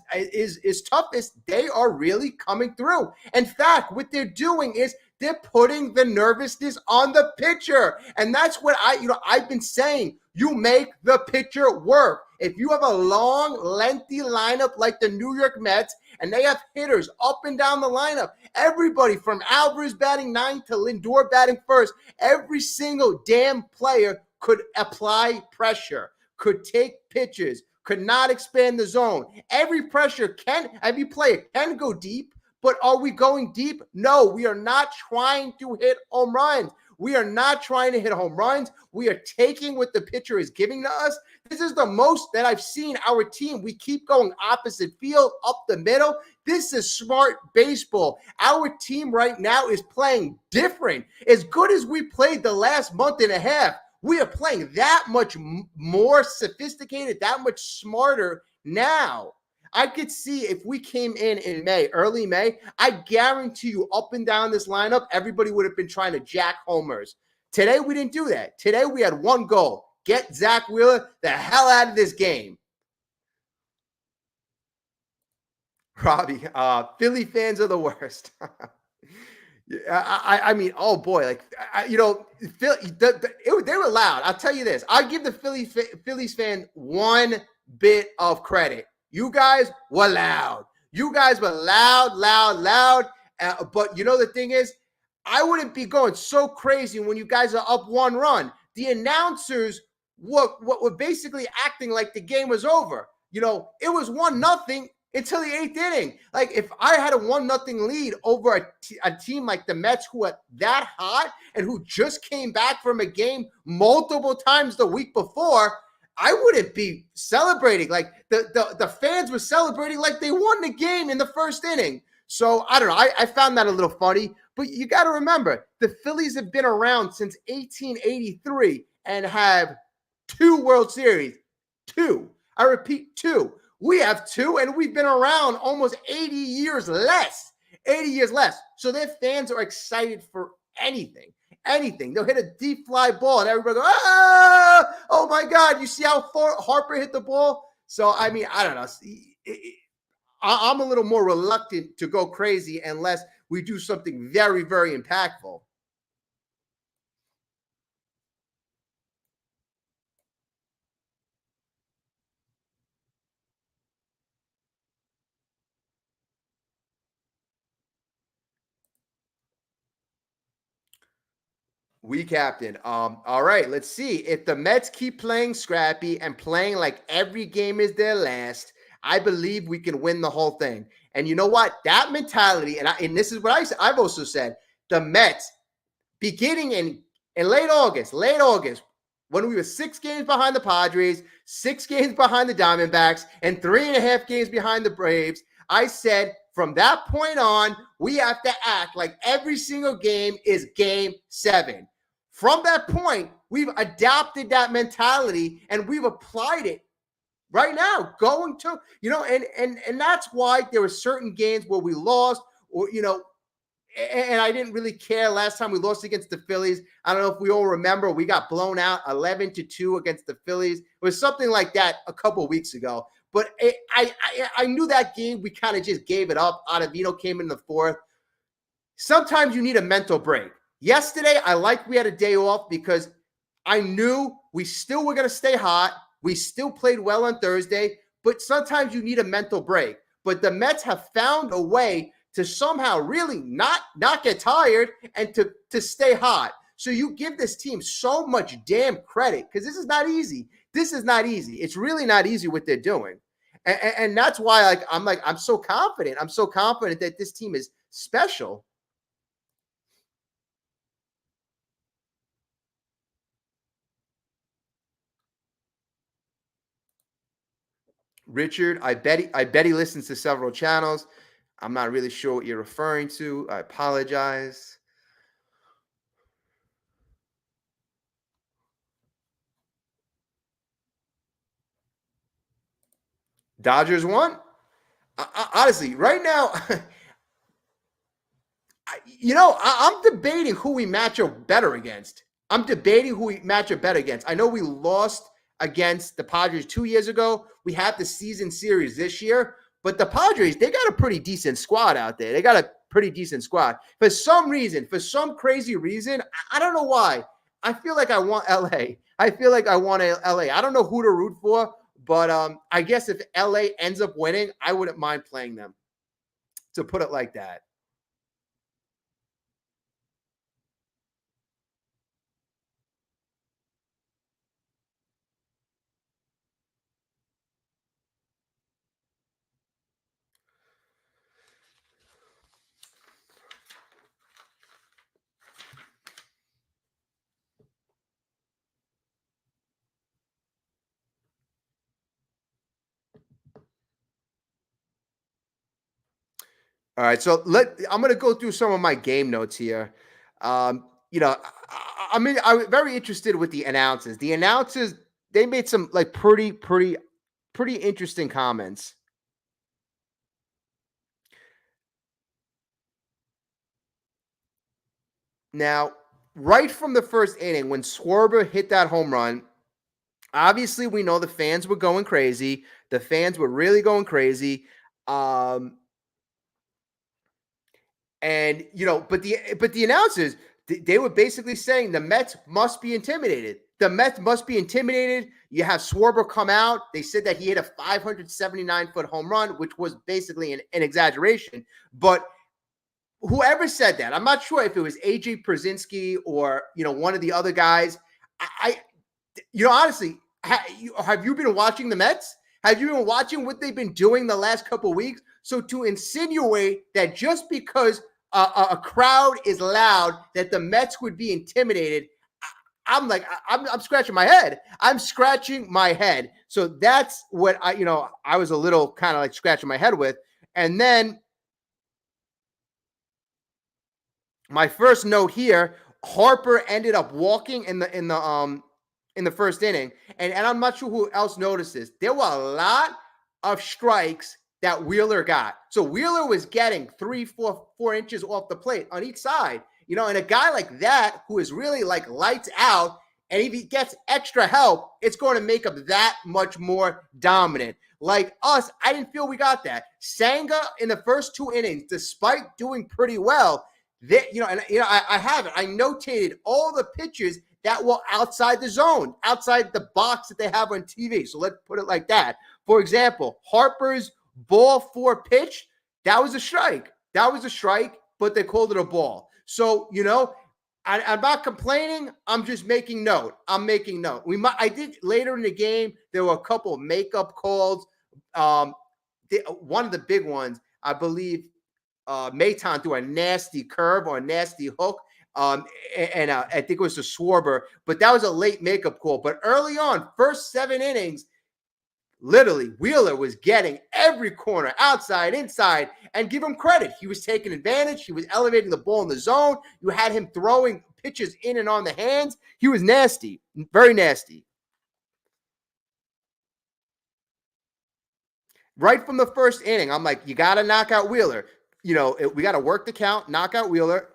toughest, they are really coming through. In fact, what they're doing is they're putting the nervousness on the pitcher. And that's what I've been saying. You make the pitcher work. If you have a long, lengthy lineup like the New York Mets, and they have hitters up and down the lineup, everybody from Alvarez batting ninth to Lindor batting first, every single damn player could apply pressure, could take pitches, could not expand the zone. Every player can go deep, but are we going deep? No, we are not trying to hit home runs. We are taking what the pitcher is giving to us. This is the most that I've seen our team. We keep going opposite field, up the middle. This is smart baseball. Our team right now is playing different. As good as we played the last month and a half, we are playing that much more sophisticated, that much smarter now. I could see if we came in May, early May, I guarantee you up and down this lineup, everybody would have been trying to jack homers. Today, we didn't do that. Today, we had one goal. Get Zach Wheeler the hell out of this game. Robbie, Philly fans are the worst. I mean, oh boy, they were loud. I'll tell you this. I'll give the Phillies fan one bit of credit. You guys were loud. Loud. But the thing is, I wouldn't be going so crazy when you guys are up one run. The announcers were basically acting like the game was over. It was 1-0 until the 8th inning. Like, if I had a 1-0 lead over a team like the Mets, who are that hot and who just came back from a game multiple times the week before, I wouldn't be celebrating. Like, the fans were celebrating like they won the game in the first inning. So, I don't know. I found that a little funny. But you got to remember, the Phillies have been around since 1883 and have 2 World Series. 2. I repeat, 2. We have 2, and we've been around almost 80 years less. So their fans are excited for anything. They'll hit a deep fly ball, and everybody goes, oh my God, you see how far Harper hit the ball? So, I mean, I don't know. I'm a little more reluctant to go crazy unless we do something very, very impactful. We captain. All right, let's see. If the Mets keep playing scrappy and playing like every game is their last, I believe we can win the whole thing. And you know what? That mentality, and this is what I've also said, the Mets, beginning in late August, when we were 6 games behind the Padres, 6 games behind the Diamondbacks, and 3.5 games behind the Braves, I said, from that point on, we have to act like every single game is game 7. From that point, we've adopted that mentality and we've applied it right now, going to, and that's why there were certain games where we lost, or, and I didn't really care last time we lost against the Phillies. I don't know if we all remember, we got blown out 11-2 against the Phillies. It was something like that a couple of weeks ago. But I knew that game, we kind of just gave it up. Ottavino came in the 4th. Sometimes you need a mental break. Yesterday, we had a day off because I knew we still were going to stay hot. We still played well on Thursday, but sometimes you need a mental break. But the Mets have found a way to somehow really not get tired and to stay hot. So you give this team so much damn credit, because this is not easy. It's really not easy what they're doing. And that's why I'm so confident. I'm so confident that this team is special. Richard, I bet he listens to several channels. I'm not really sure what you're referring to. I apologize. Dodgers won. Honestly, right now, I'm debating who we match up better against. I'm debating who we match up better against. I know we lost against the Padres 2 years ago. We have the season series this year, but the Padres, they got a pretty decent squad out there. They got a pretty decent squad. For some reason, for some crazy reason, I don't know why. I feel like I want LA. I feel like I want LA. I don't know who to root for, but I guess if LA ends up winning, I wouldn't mind playing them, to put it like that. All right, so I'm going to go through some of my game notes here. I'm very interested with the announcers. The announcers, they made some like pretty interesting comments. Now, right from the first inning, when Schwarber hit that home run, obviously we know the fans were going crazy. The fans were really going crazy. Um, And but the announcers, they were basically saying the Mets must be intimidated. The Mets must be intimidated. You have Schwarber come out. They said that he hit a 579-foot home run, which was basically an exaggeration. But whoever said that, I'm not sure if it was AJ Przinsky or one of the other guys. I honestly, have you been watching the Mets? Have you been watching what they've been doing the last couple of weeks? So to insinuate that just because a crowd is loud, that the Mets would be intimidated, I'm scratching my head. I'm scratching my head. So that's what I was a little kind of like scratching my head with. And then my first note here, Harper ended up walking in the first inning, and I'm not sure who else noticed this. There were a lot of strikes that Wheeler got. So Wheeler was getting 3, 4, 4 inches off the plate on each side. And a guy like that who is really like lights out, and if he gets extra help, it's going to make him that much more dominant. Like us, I didn't feel we got that. Senga in the first 2 innings, despite doing pretty well, I have it. I notated all the pitches that were outside the zone, outside the box that they have on TV. So let's put it like that. For example, Harper's ball 4 pitch, that was a strike. That was a strike, but they called it a ball. So, I'm not complaining. I'm just making note. I'm making note. I did later in the game, there were a couple of makeup calls. One of the big ones, I believe, Maton threw a nasty curve or a nasty hook. And I think it was a Schwarber, but that was a late makeup call. But early on, first 7 innings, literally Wheeler was getting every corner, outside, inside, and give him credit. He was taking advantage. He was elevating the ball in the zone. You had him throwing pitches in and on the hands. He was nasty, very nasty. Right from the first inning, I'm like, you got to knock out Wheeler. We got to work the count, knock out Wheeler.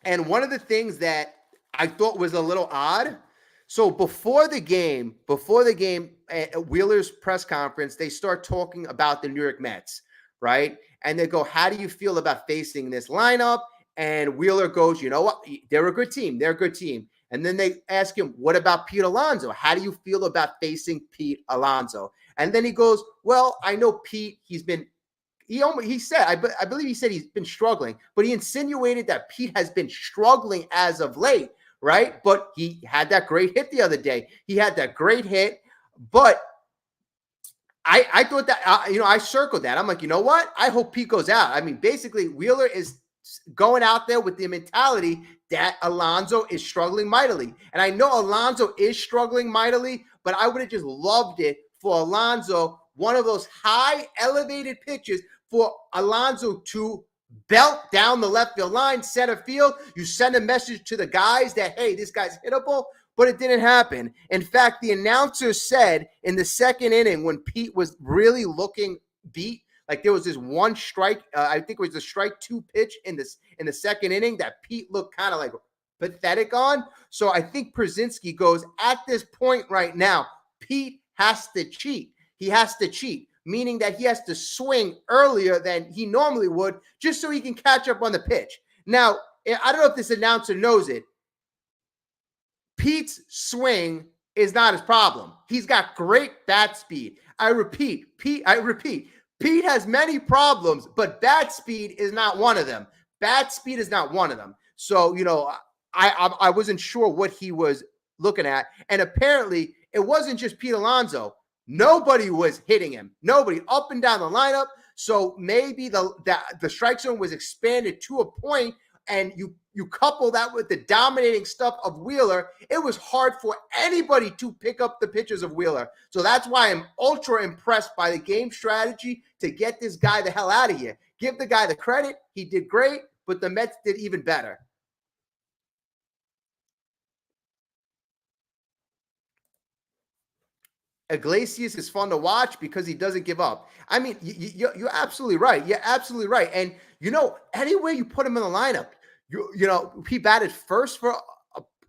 And one of the things that I thought was a little odd. So before the game, at Wheeler's press conference, they start talking about the New York Mets, right? And they go, how do you feel about facing this lineup? And Wheeler goes, you know what? They're a good team. They're a good team. And then they ask him, what about Pete Alonso? How do you feel about facing Pete Alonso? And then he goes, well, I know Pete, he said, I believe he said he's been struggling, but he insinuated that Pete has been struggling as of late. right? But he had that great hit the other day. He had that great hit, but I thought that I circled that. I'm like, you know what? I hope Pete goes out. I mean, basically, Wheeler is going out there with the mentality that Alonso is struggling mightily, and I know Alonso is struggling mightily, but I would have just loved it for Alonso, one of those high elevated pitches for Alonso to belt down the left field line, center field. You send a message to the guys that, hey, this guy's hittable, but it didn't happen. In fact, the announcer said in the second inning when Pete was really looking beat, like there was this one strike, I think it was the strike two pitch in the second inning that Pete looked kind of like pathetic on. So I think Przinsky goes, at this point right now, Pete has to cheat. He has to cheat, meaning that he has to swing earlier than he normally would just so he can catch up on the pitch. Now, I don't know if this announcer knows it. Pete's swing is not his problem. He's got great bat speed. I repeat, Pete has many problems, but bat speed is not one of them. Bat speed is not one of them. So, I wasn't sure what he was looking at. And apparently, it wasn't just Pete Alonso. Nobody was hitting him. Nobody up and down the lineup. So maybe the strike zone was expanded to a point, and you couple that with the dominating stuff of Wheeler, it was hard for anybody to pick up the pitches of Wheeler. So that's why I'm ultra impressed by the game strategy to get this guy the hell out of here. Give the guy the credit. He did great, but the Mets did even better. Iglesias is fun to watch because he doesn't give up. I mean, you're absolutely right. You're absolutely right. And, anywhere you put him in the lineup, he batted first for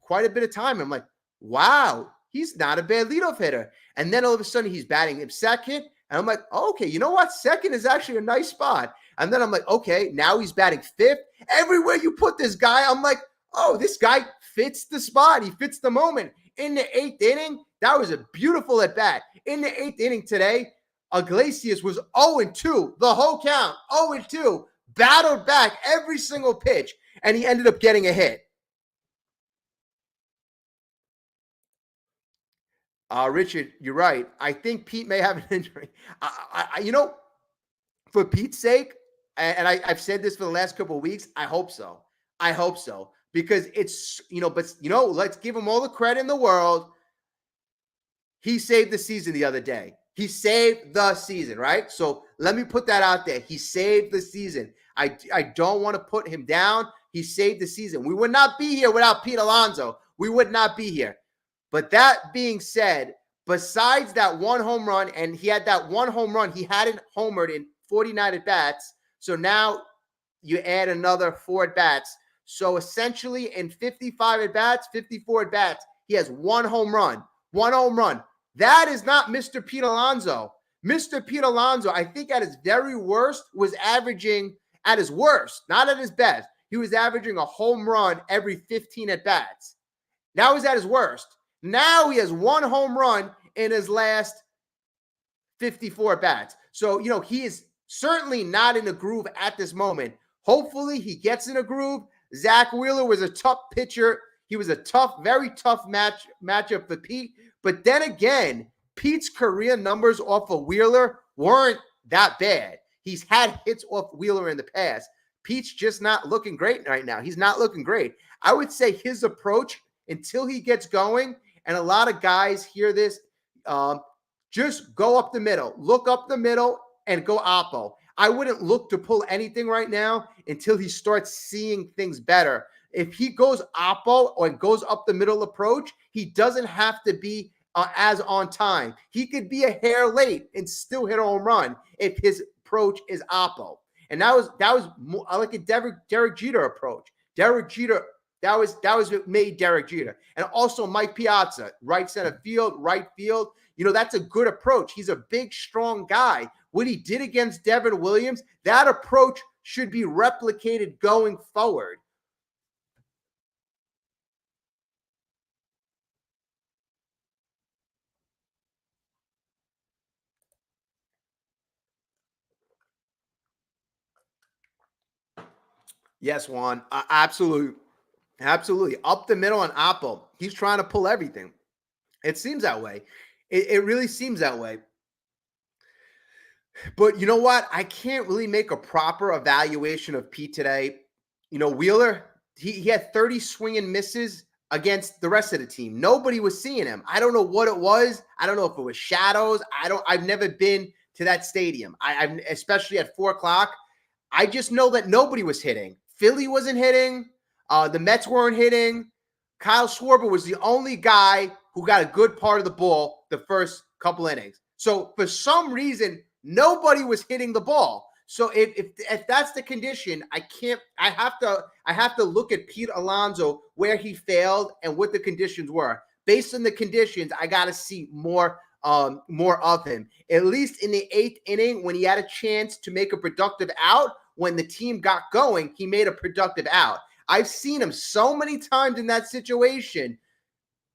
quite a bit of time. I'm like, wow, he's not a bad leadoff hitter. And then all of a sudden he's batting him second. And I'm like, oh, okay, you know what? Second is actually a nice spot. And then I'm like, okay, now he's batting fifth. Everywhere you put this guy, I'm like, oh, this guy fits the spot. He fits the moment. In the eighth inning, that was a beautiful at bat. In the eighth inning today, Iglesias was 0-2, the whole count, 0-2, battled back every single pitch, and he ended up getting a hit. Richard, you're right. I think Pete may have an injury. For Pete's sake, and I've said this for the last couple of weeks, I hope so. I hope so. Because it's, let's give him all the credit in the world. He saved the season the other day. He saved the season, right? So let me put that out there. He saved the season. I don't want to put him down. He saved the season. We would not be here without Pete Alonso. We would not be here. But that being said, besides that one home run, and he had that one home run, he hadn't homered in 49 at-bats. So now you add another 4 at-bats. So essentially in 55 at-bats, 54 at-bats, he has one home run. One home run. That is not Mr. Pete Alonso. Mr. Pete Alonso, I think at his very worst, was averaging, at his worst, not at his best, he was averaging a home run every 15 at-bats. That was at his worst. Now he has one home run in his last 54 at-bats. So, he is certainly not in a groove at this moment. Hopefully he gets in a groove. Zach Wheeler was a tough pitcher. He was a tough, very tough matchup for Pete. But then again, Pete's career numbers off of Wheeler weren't that bad. He's had hits off Wheeler in the past. Pete's just not looking great right now. He's not looking great. I would say his approach until he gets going, and a lot of guys hear this, just go up the middle. Look up the middle and go oppo. I wouldn't look to pull anything right now until he starts seeing things better. If he goes oppo or goes up the middle approach, he doesn't have to be as on time. He could be a hair late and still hit a home run if his approach is oppo. And that was more, I like a Derek Jeter approach. Derek Jeter, that was what made Derek Jeter. And also Mike Piazza, right center field, right field. That's a good approach. He's a big, strong guy. What he did against Devin Williams, that approach should be replicated going forward. Yes, Juan, absolutely. Absolutely. Up the middle and Oppo. He's trying to pull everything. It seems that way. It really seems that way. But you know what? I can't really make a proper evaluation of Pete today. Wheeler, he had 30 swing and misses against the rest of the team. Nobody was seeing him. I don't know what it was. I don't know if it was shadows. I've never been to that stadium. I've especially at 4 o'clock. I just know that nobody was hitting. Philly wasn't hitting. The Mets weren't hitting. Kyle Schwarber was the only guy who got a good part of the ball the first couple innings. So for some reason, nobody was hitting the ball. So if that's the condition, I can't. I have to look at Pete Alonso where he failed and what the conditions were. Based on the conditions, I got to see more of him. At least in the eighth inning, when he had a chance to make a productive out, when the team got going, he made a productive out. I've seen him so many times in that situation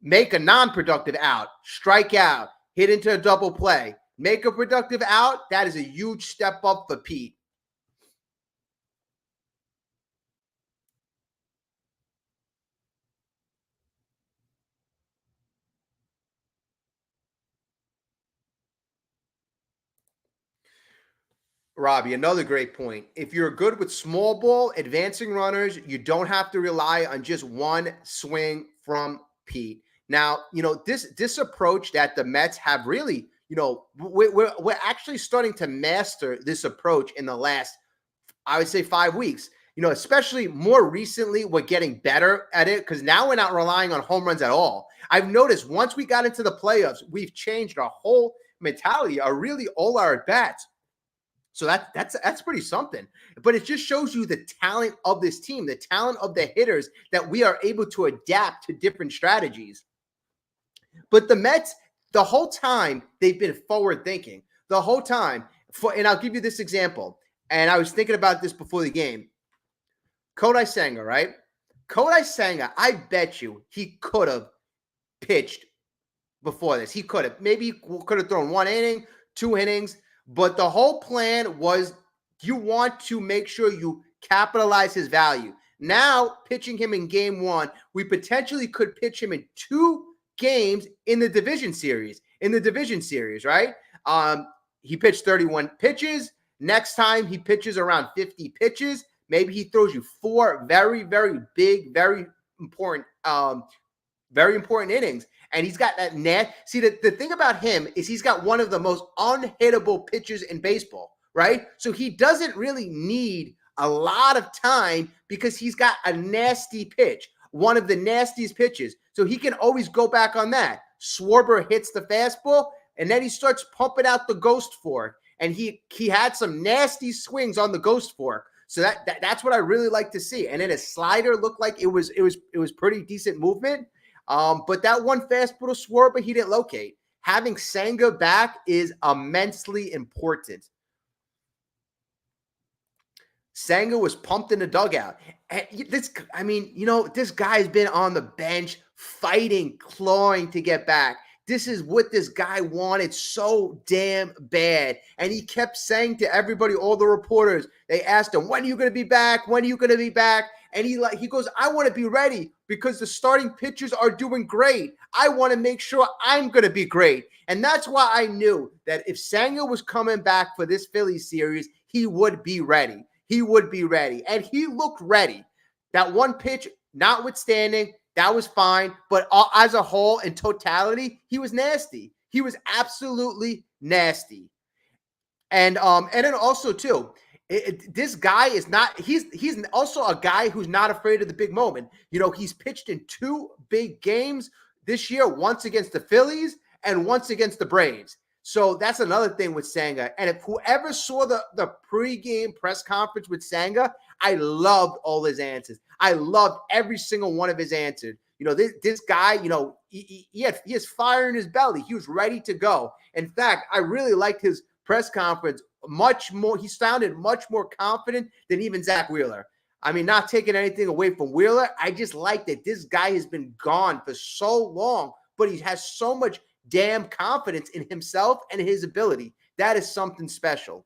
make a non-productive out, strike out, hit into a double play, make a productive out. That is a huge step up for Pete. Robbie, another great point. If you're good with small ball, advancing runners, you don't have to rely on just one swing from Pete. Now, this approach that the Mets have really, we're actually starting to master this approach in the last, I would say, 5 weeks. Especially more recently, we're getting better at it because now we're not relying on home runs at all. I've noticed once we got into the playoffs, we've changed our whole mentality, really all our at bats. So that's pretty something. But it just shows you the talent of this team, the talent of the hitters, that we are able to adapt to different strategies. But the Mets, the whole time, they've been forward thinking. The whole time. And I'll give you this example. And I was thinking about this before the game. Kodai Senga, right? Kodai Senga, I bet you he could have pitched before this. He could have. Maybe he could have thrown 1 inning, 2 innings. But the whole plan was you want to make sure you capitalize his value. Now, pitching him in game one, we potentially could pitch him in 2 games in the division series. Right? He pitched 31 pitches. Next time he pitches around 50 pitches. Maybe he throws you 4 very, very big, very important innings. And he's got that net. See, the thing about him is he's got one of the most unhittable pitches in baseball, right? So he doesn't really need a lot of time because he's got a nasty pitch, one of the nastiest pitches. So he can always go back on that. Schwarber hits the fastball, and then he starts pumping out the ghost fork. And he had some nasty swings on the ghost fork. So that's what I really like to see. And then his slider looked like it was pretty decent movement. But that one fastball to Schwarber, he didn't locate. Having Senga back is immensely important. Senga was pumped in the dugout. And this guy's been on the bench fighting, clawing to get back. This is what this guy wanted so damn bad. And he kept saying to everybody, all the reporters, they asked him, when are you going to be back? When are you going to be back? And he goes, I want to be ready because the starting pitchers are doing great. I want to make sure I'm going to be great. And that's why I knew that if Senga was coming back for this Phillies series, he would be ready. He would be ready. And he looked ready. That one pitch, notwithstanding, that was fine. But as a whole, in totality, he was nasty. He was absolutely nasty. And then also, too, this guy is not, he's also a guy who's not afraid of the big moment. He's pitched in 2 big games this year, once against the Phillies and once against the Braves. So that's another thing with Senga. And if whoever saw the pregame press conference with Senga, I loved all his answers. I loved every single one of his answers. This guy, he has fire in his belly. He was ready to go. In fact, I really liked his press conference much more. He sounded much more confident than even Zach Wheeler. I mean, not taking anything away from Wheeler. I just like that this guy has been gone for so long, but he has so much damn confidence in himself and his ability. That is something special.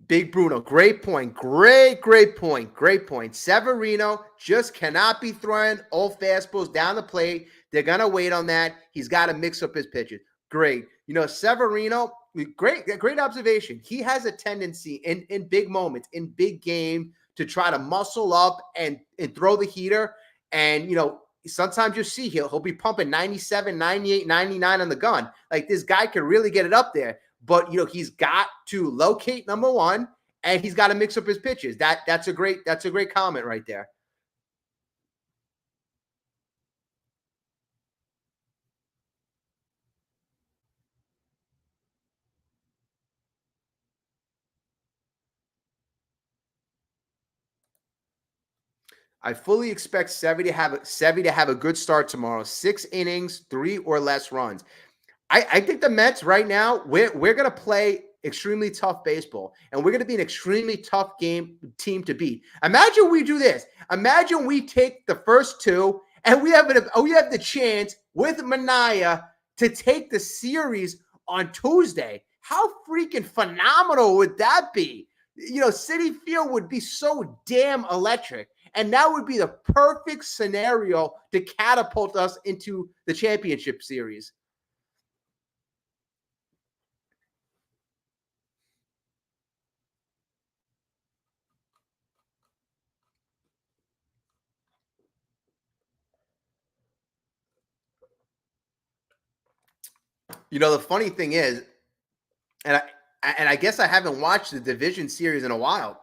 Big Bruno, great point. Great point. Severino just cannot be throwing all fastballs down the plate. They're going to wait on that. He's got to mix up his pitches. Great. Severino, great observation. He has a tendency in big moments, in big game, to try to muscle up and throw the heater. And, sometimes you see he'll be pumping 97, 98, 99 on the gun. Like, this guy can really get it up there. But, he's got to locate number one, and he's got to mix up his pitches. That's a great comment right there. I fully expect Sevy to have a good start tomorrow. 6 innings, 3 or less runs. I think the Mets right now, we're going to play extremely tough baseball, and we're going to be an extremely tough team to beat. Imagine we do this. Imagine we take the first 2, and we have the chance with Manaea to take the series on Tuesday. How freaking phenomenal would that be? Citi Field would be so damn electric. And that would be the perfect scenario to catapult us into the championship series. The funny thing is, and I guess I haven't watched the division series in a while.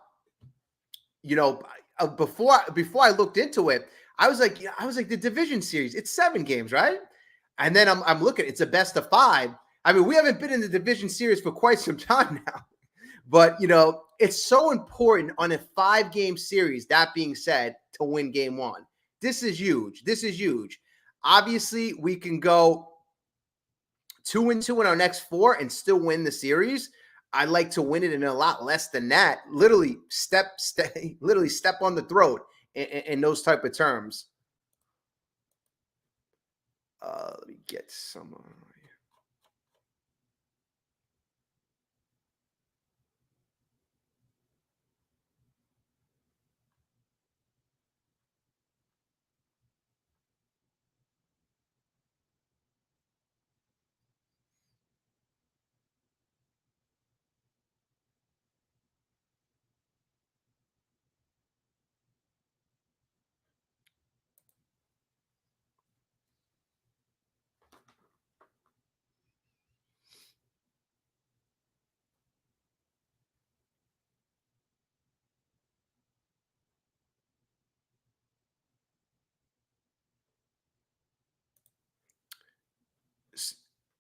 Before I looked into it, I was like, the division series, it's 7 games, right? And then I'm looking, it's a best of 5. I mean, we haven't been in the division series for quite some time now. But, it's so important on a 5-game series, that being said, to win game 1. This is huge. Obviously, we can go 2-2 in our next 4 and still win the series. I'd like to win it in a lot less than that. Literally step on the throat in those type of terms. Let me get some.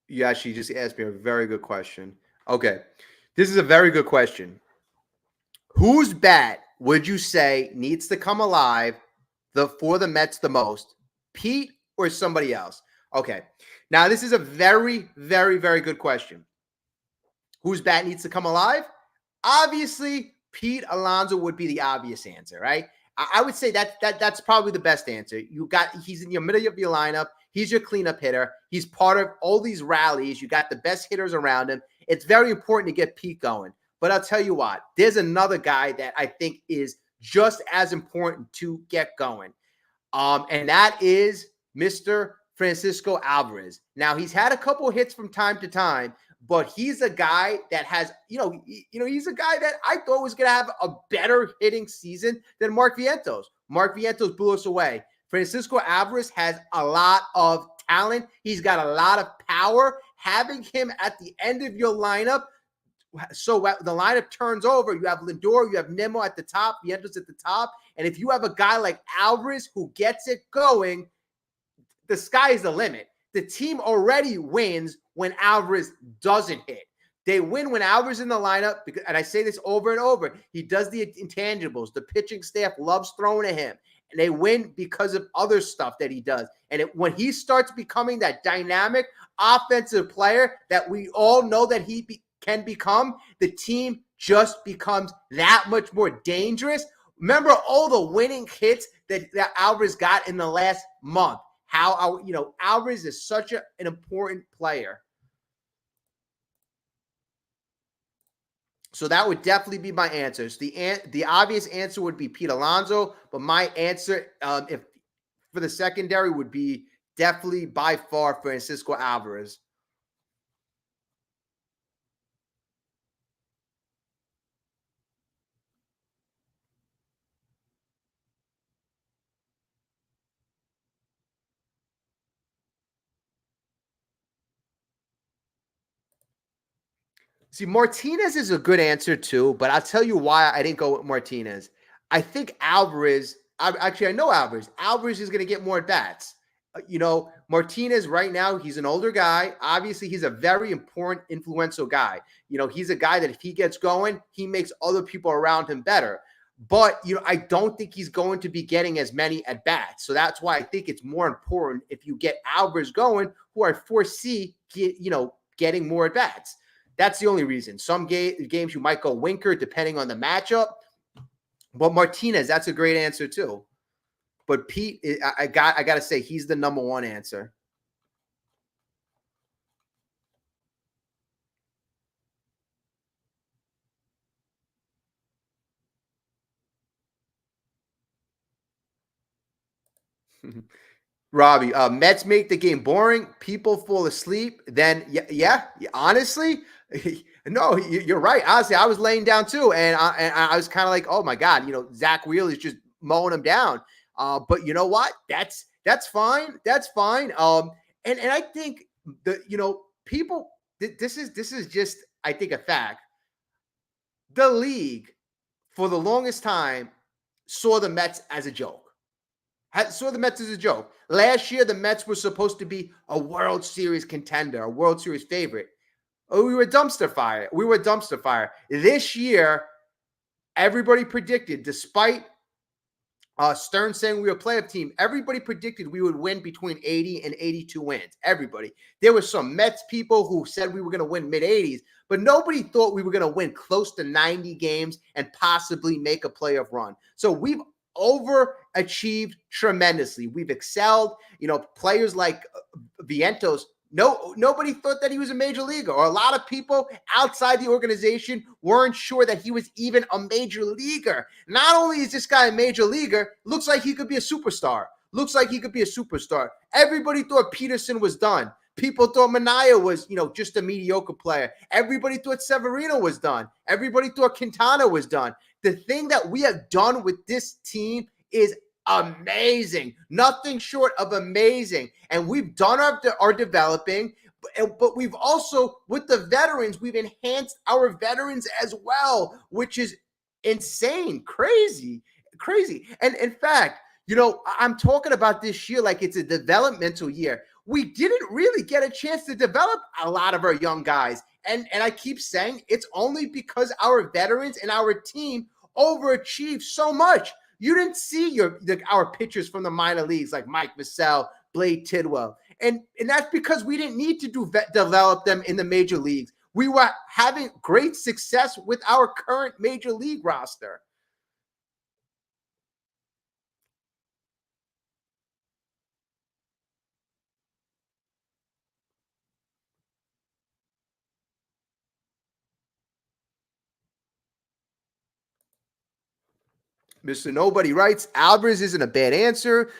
Yeah, she just asked me a very good question. Okay. This is a very good question. Whose bat would you say needs to come alive for the Mets the most? Pete or somebody else? Okay. Now, this is a very, very, very good question. Whose bat needs to come alive? Obviously, Pete Alonso would be the obvious answer, right? I would say that's probably the best answer. He's in your middle of your lineup. He's your cleanup hitter. He's part of all these rallies. You got the best hitters around him. It's very important to get Pete going. But I'll tell you what, there's another guy that I think is just as important to get going. And that is Mr. Francisco Alvarez. Now, he's had a couple hits from time to time, but he's a guy that has, he's a guy that I thought was going to have a better hitting season than Mark Vientos. Mark Vientos blew us away. Francisco Alvarez has a lot of talent. He's got a lot of power. Having him at the end of your lineup, so the lineup turns over, you have Lindor, you have Nimmo at the top, Vientos at the top, and if you have a guy like Alvarez who gets it going, the sky is the limit. The team already wins when Alvarez doesn't hit. They win when Alvarez in the lineup, and I say this over and over, he does the intangibles. The pitching staff loves throwing at him, and they win because of other stuff that he does. And when he starts becoming that dynamic offensive player that we all know that he can become, the team just becomes that much more dangerous. Remember all the winning hits that Alvarez got in the last month. How Alvarez is such an important player. So that would definitely be my answers. The obvious answer would be Pete Alonso, but my answer, if for the secondary, would be definitely by far Francisco Alvarez. See, Martinez is a good answer too, but I'll tell you why I didn't go with Martinez. I think Alvarez, I know Alvarez. Alvarez is going to get more at bats. Martinez right now, he's an older guy. Obviously, he's a very important, influential guy. He's a guy that if he gets going, he makes other people around him better. But, I don't think he's going to be getting as many at bats. So that's why I think it's more important if you get Alvarez going, who I foresee, getting more at bats. That's the only reason. Some games you might go Winker depending on the matchup. But Martinez, that's a great answer too. But Pete, I got to say, he's the number one answer. Robbie, Mets make the game boring. People fall asleep. Then, yeah, honestly, no, you're right. Honestly, I was laying down too, and I was kind of like, oh my god, Zach Wheeler's just mowing him down. But you know what? That's fine. That's fine. And I think people. This is just, I think, a fact. The league for the longest time saw the Mets as a joke. Saw the Mets as a joke. Last year, the Mets were supposed to be a World Series contender, a World Series favorite. Oh, we were dumpster fire. This year, everybody predicted, despite Stern saying we were a playoff team, everybody predicted we would win between 80 and 82 wins. Everybody. There were some Mets people who said we were going to win mid-80s, but nobody thought we were going to win close to 90 games and possibly make a playoff run. So we've overachieved tremendously. We've excelled. Players like Vientos, nobody thought that he was a major leaguer, or a lot of people outside the organization weren't sure that he was even a major leaguer. Not only is this guy a major leaguer, looks like he could be a superstar. Everybody thought Peterson was done. People thought Manaea was, just a mediocre player. Everybody thought Severino was done. Everybody thought Quintana was done. The thing that we have done with this team is amazing. Nothing short of amazing. And we've done our developing, but we've also, with the veterans, we've enhanced our veterans as well, which is insane, crazy. And in fact, I'm talking about this year like it's a developmental year. We didn't really get a chance to develop a lot of our young guys. And I keep saying it's only because our veterans and our team overachieved so much. You didn't see our pitchers from the minor leagues like Mike Vassell, Blade Tidwell. And that's because we didn't need to develop them in the major leagues. We were having great success with our current major league roster. Mr. Nobody writes, Alvarez isn't a bad answer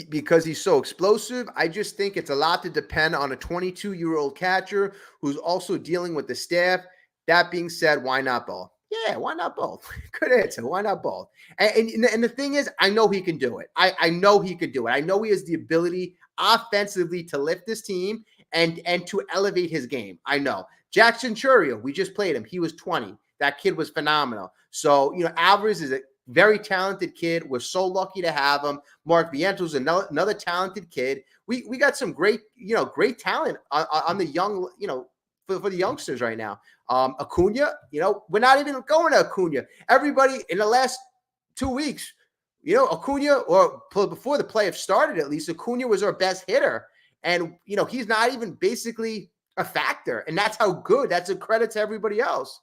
because he's so explosive. I just think it's a lot to depend on a 22-year-old catcher who's also dealing with the staff. That being said, why not both? Yeah, why not both? Good answer. Why not both? And the thing is, I know he can do it. I know he can do it. I know he has the ability offensively to lift this team and to elevate his game. I know. Jackson Churio, we just played him. He was 20. That kid was phenomenal. So, Alvarez is a very talented kid. We're so lucky to have him. Mark Vientos, another talented kid. We got some great talent on the young, for the youngsters right now. Acuna, we're not even going to Acuna. Everybody in the last 2 weeks, Acuna, or before the playoffs started, at least Acuna was our best hitter. And, he's not even basically a factor. And that's how good. That's a credit to everybody else.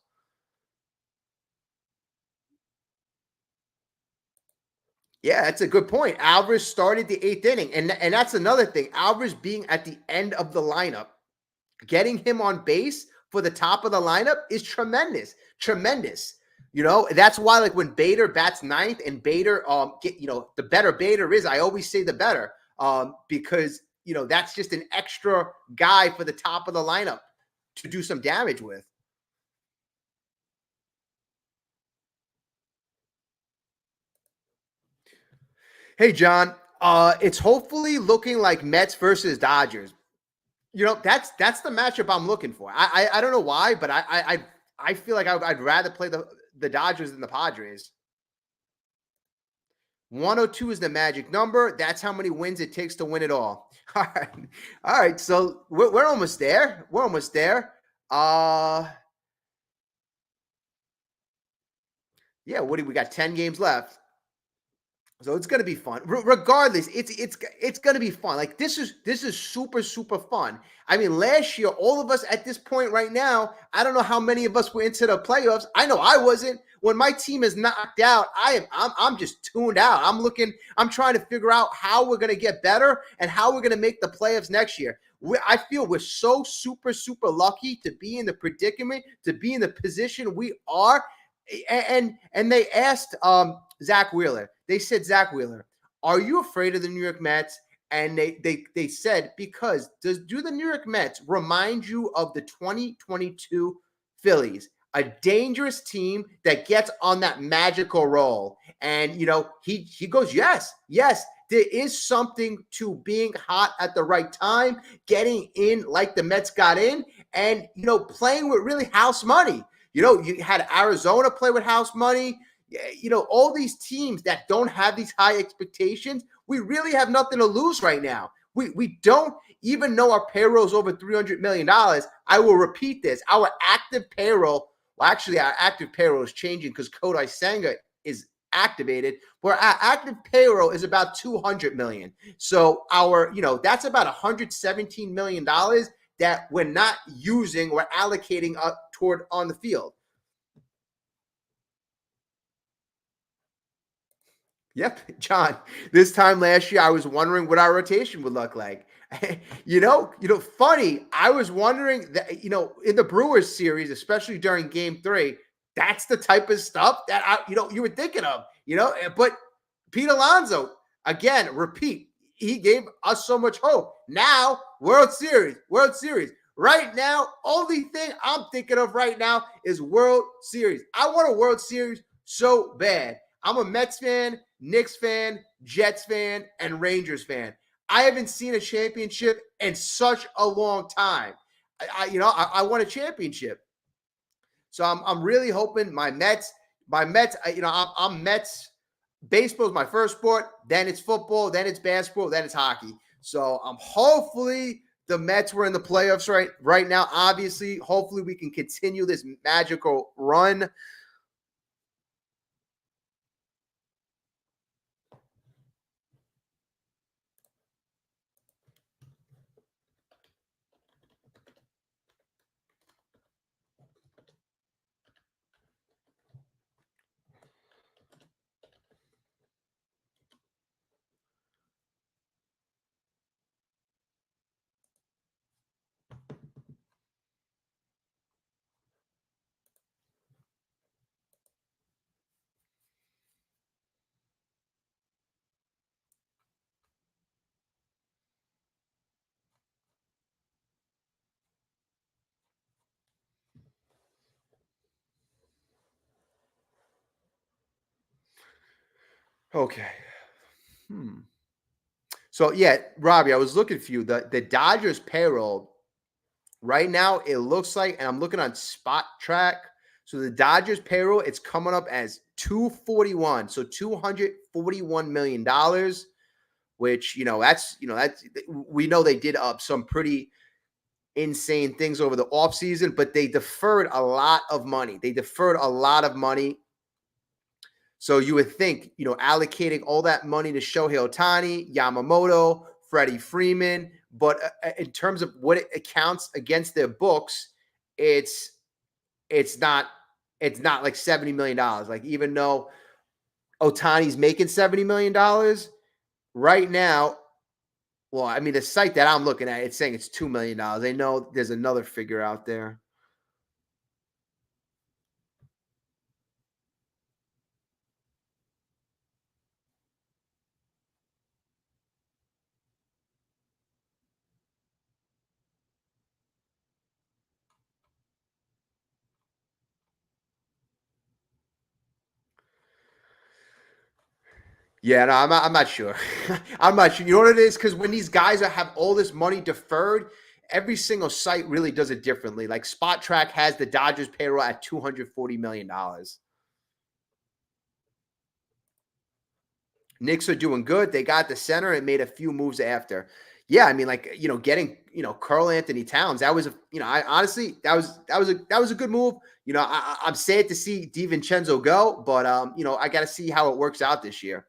Yeah, that's a good point. Alvarez started the 8th inning. And that's another thing. Alvarez being at the end of the lineup, getting him on base for the top of the lineup is tremendous. Tremendous. That's why, like, when Bader bats ninth and Bader, the better Bader is, I always say the better, because, that's just an extra guy for the top of the lineup to do some damage with. Hey, John, it's hopefully looking like Mets versus Dodgers. That's the matchup I'm looking for. I don't know why, but I feel like I'd rather play the Dodgers than the Padres. 102 is the magic number. That's how many wins it takes to win it all. All right. So we're almost there. We're almost there. Yeah. What do we got? 10 games left. So it's gonna be fun. Regardless, it's gonna be fun. Like, this is super super fun. I mean, last year, all of us at this point right now, I don't know how many of us were into the playoffs. I know I wasn't. When my team is knocked out, I'm just tuned out. I'm trying to figure out how we're gonna get better and how we're gonna make the playoffs next year. I feel we're so super super lucky to be in the predicament, to be in the position we are. And they asked Zach Wheeler. They said, Zach Wheeler, are you afraid of the New York Mets? And they said, because do the New York Mets remind you of the 2022 Phillies, a dangerous team that gets on that magical roll? And he goes, yes. There is something to being hot at the right time, getting in like the Mets got in, and playing with really house money. You had Arizona play with house money. All these teams that don't have these high expectations, we really have nothing to lose right now. We don't even know our payroll is over $300 million. I will repeat this. Our active payroll, well, actually, our active payroll is changing because Kodai Senga is activated, where our active payroll is about $200 million. So that's about $117 million that we're not using or allocating toward on the field. Yep, John. This time last year, I was wondering what our rotation would look like. Funny. I was wondering that, in the Brewers series, especially during Game 3, that's the type of stuff that you were thinking of. But Pete Alonso, again, repeat, he gave us so much hope. Now, World Series. Right now, only thing I'm thinking of right now is World Series. I want a World Series so bad. I'm a Mets fan, Knicks fan, Jets fan, and Rangers fan. I haven't seen a championship in such a long time. I want a championship. So I'm really hoping my Mets, I'm Mets. Baseball is my first sport. Then it's football. Then it's basketball. Then it's hockey. So hopefully the Mets were in the playoffs right now. Obviously, hopefully we can continue this magical run. Okay. So yeah, Robbie, I was looking for you. The Dodgers payroll right now, it looks like, and I'm looking on Spot Track. So the Dodgers payroll, it's coming up as 241. So $241 million, which that's we know they did up some pretty insane things over the offseason, but they deferred a lot of money. So you would think, allocating all that money to Shohei Ohtani, Yamamoto, Freddie Freeman, but in terms of what it accounts against their books, it's not like $70 million. Like, even though Ohtani's making $70 million right now, well, I mean, the site that I'm looking at, it's saying it's $2 million. I know there's another figure out there. Yeah, no, I'm not sure. I'm not sure. You know what it is? Because when these guys have all this money deferred, every single site really does it differently. Like Spot Track has the Dodgers payroll at $240 million. Knicks are doing good. They got the center and made a few moves after. Yeah, I mean, like getting Karl Anthony Towns. That was I honestly that was a good move. I'm sad to see DiVincenzo go, but I got to see how it works out this year.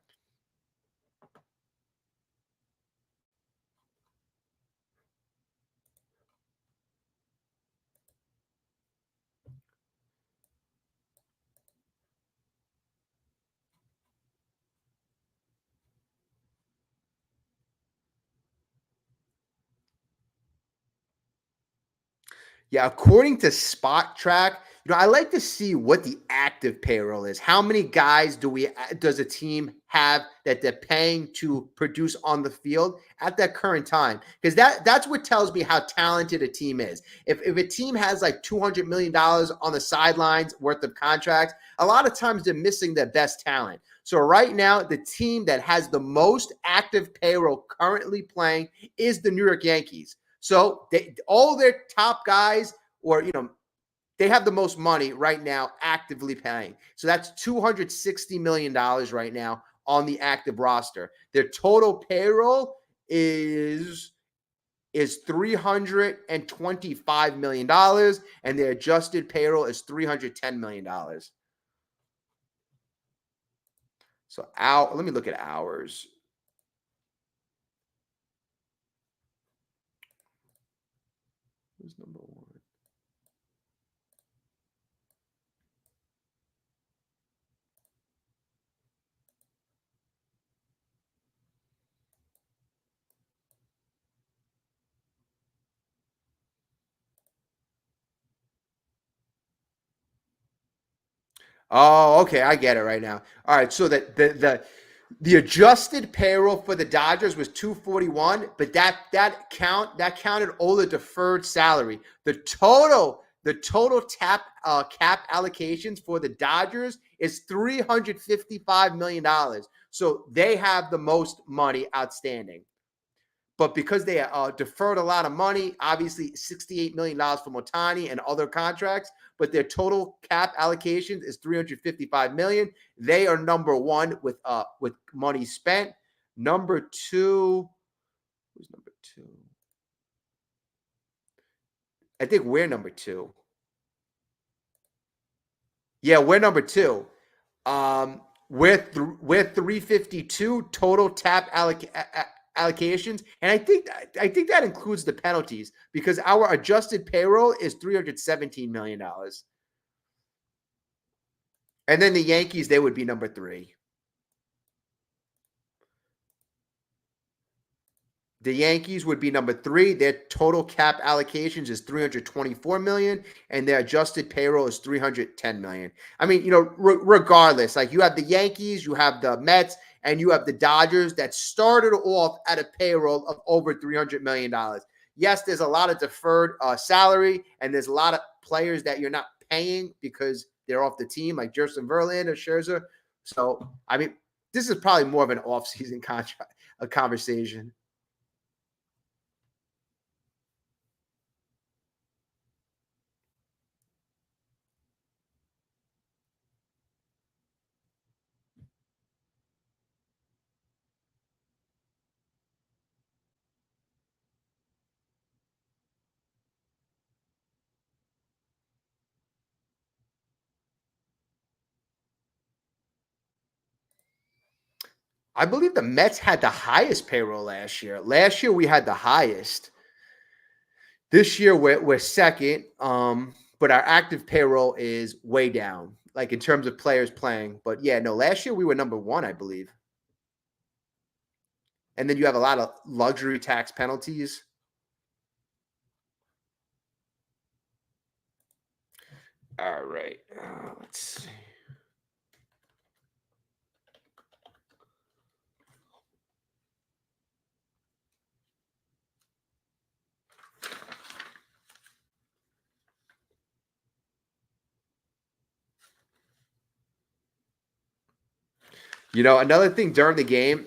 Yeah, according to Spot Track, I like to see what the active payroll is. How many guys does a team have that they're paying to produce on the field at that current time? Because that's what tells me how talented a team is. If a team has like $200 million on the sidelines worth of contracts, a lot of times they're missing their best talent. So right now, the team that has the most active payroll currently playing is the New York Yankees. So all their top guys, or they have the most money right now actively paying. So that's $260 million right now on the active roster. Their total payroll is $325 million, and their adjusted payroll is $310 million. So let me look at hours. Who's number one? Oh, okay, I get it right now. All right, so the adjusted payroll for the Dodgers was 241, but that counted all the deferred salary. The total cap allocations for the Dodgers is $355 million. So they have the most money outstanding. But because they deferred a lot of money, obviously $68 million from Ohtani and other contracts, but their total cap allocations is $355 million. They are number one with money spent. Number two, who's number two? I think we're number two. Yeah, we're number two. We're 352 total allocations, and I think that includes the penalties because our adjusted payroll is $317 million. And then the Yankees, they would be number three. The Yankees would be number three. Their total cap allocations is $324 million, and their adjusted payroll is $310 million. I mean, regardless, like you have the Yankees, you have the Mets, and you have the Dodgers that started off at a payroll of over $300 million. Yes, there's a lot of deferred salary, and there's a lot of players that you're not paying because they're off the team, like Justin Verlander, Scherzer. So, I mean, this is probably more of an offseason contract, a conversation. I believe the Mets had the highest payroll last year. Last year we had the highest. This year we're second, but our active payroll is way down, like in terms of players playing. But yeah, no, last year we were number one, I believe. And then you have a lot of luxury tax penalties. All right, let's see. Another thing during the game,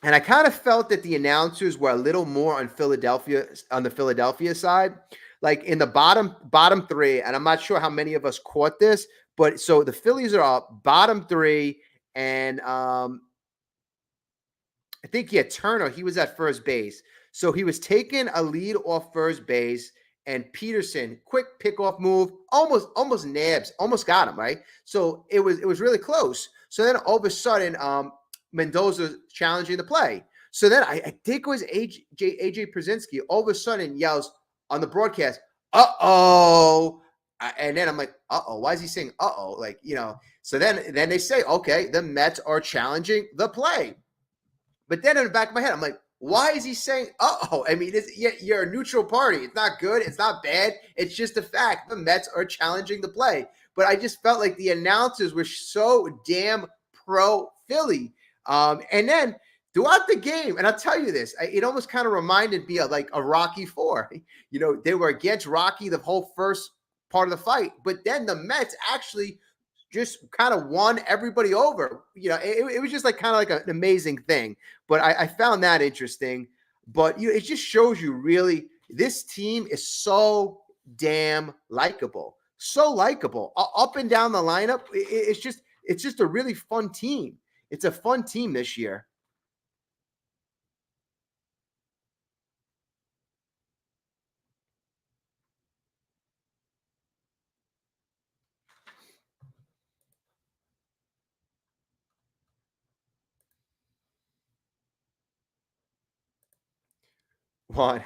and I kind of felt that the announcers were a little more on the Philadelphia side, like in the bottom three. And I'm not sure how many of us caught this, but so the Phillies are up bottom three, and I think Turner, he was at first base. So he was taking a lead off first base, and Peterson, quick pickoff move, almost nabs, almost got him, right? So it was really close. So then all of a sudden, Mendoza challenging the play. So then I think it was AJ Przinsky all of a sudden yells on the broadcast, "Uh-oh." And then I'm like, "Uh-oh, why is he saying uh-oh?" So then they say, okay, the Mets are challenging the play. But then in the back of my head, I'm like, why is he saying, uh-oh? I mean, you're a neutral party. It's not good. It's not bad. It's just a fact. The Mets are challenging the play. But I just felt like the announcers were so damn pro-Philly. And then throughout the game, and I'll tell you this, it almost kind of reminded me of like a Rocky IV. They were against Rocky the whole first part of the fight. But then the Mets actually just kind of won everybody over. It was just like kind of like an amazing thing. But I found that interesting. But it just shows you really this team is so damn likable, so likable up and down the lineup. It's just a really fun team. It's a fun team this year. What?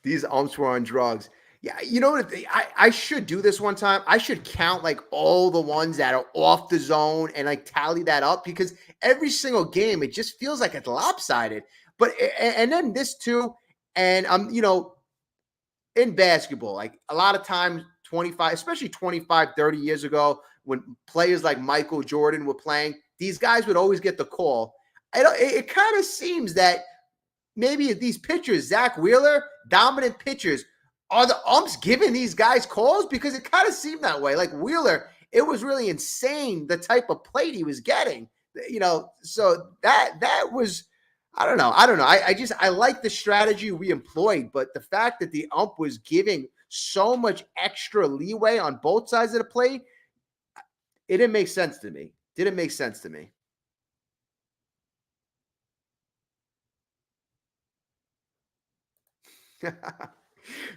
These umps were on drugs. Yeah, you know what? I should do this one time. I should count like all the ones that are off the zone and like tally that up, because every single game it just feels like it's lopsided. But and then this too, and in basketball, like a lot of times 25, especially 25, 30 years ago, when players like Michael Jordan were playing, these guys would always get the call. It kind of seems that maybe these pitchers, Zach Wheeler, dominant pitchers, are the umps giving these guys calls? Because it kind of seemed that way. Like Wheeler, it was really insane the type of plate he was getting. So that was, I don't know. I like the strategy we employed, but the fact that the ump was giving so much extra leeway on both sides of the plate, it didn't make sense to me. Didn't make sense to me.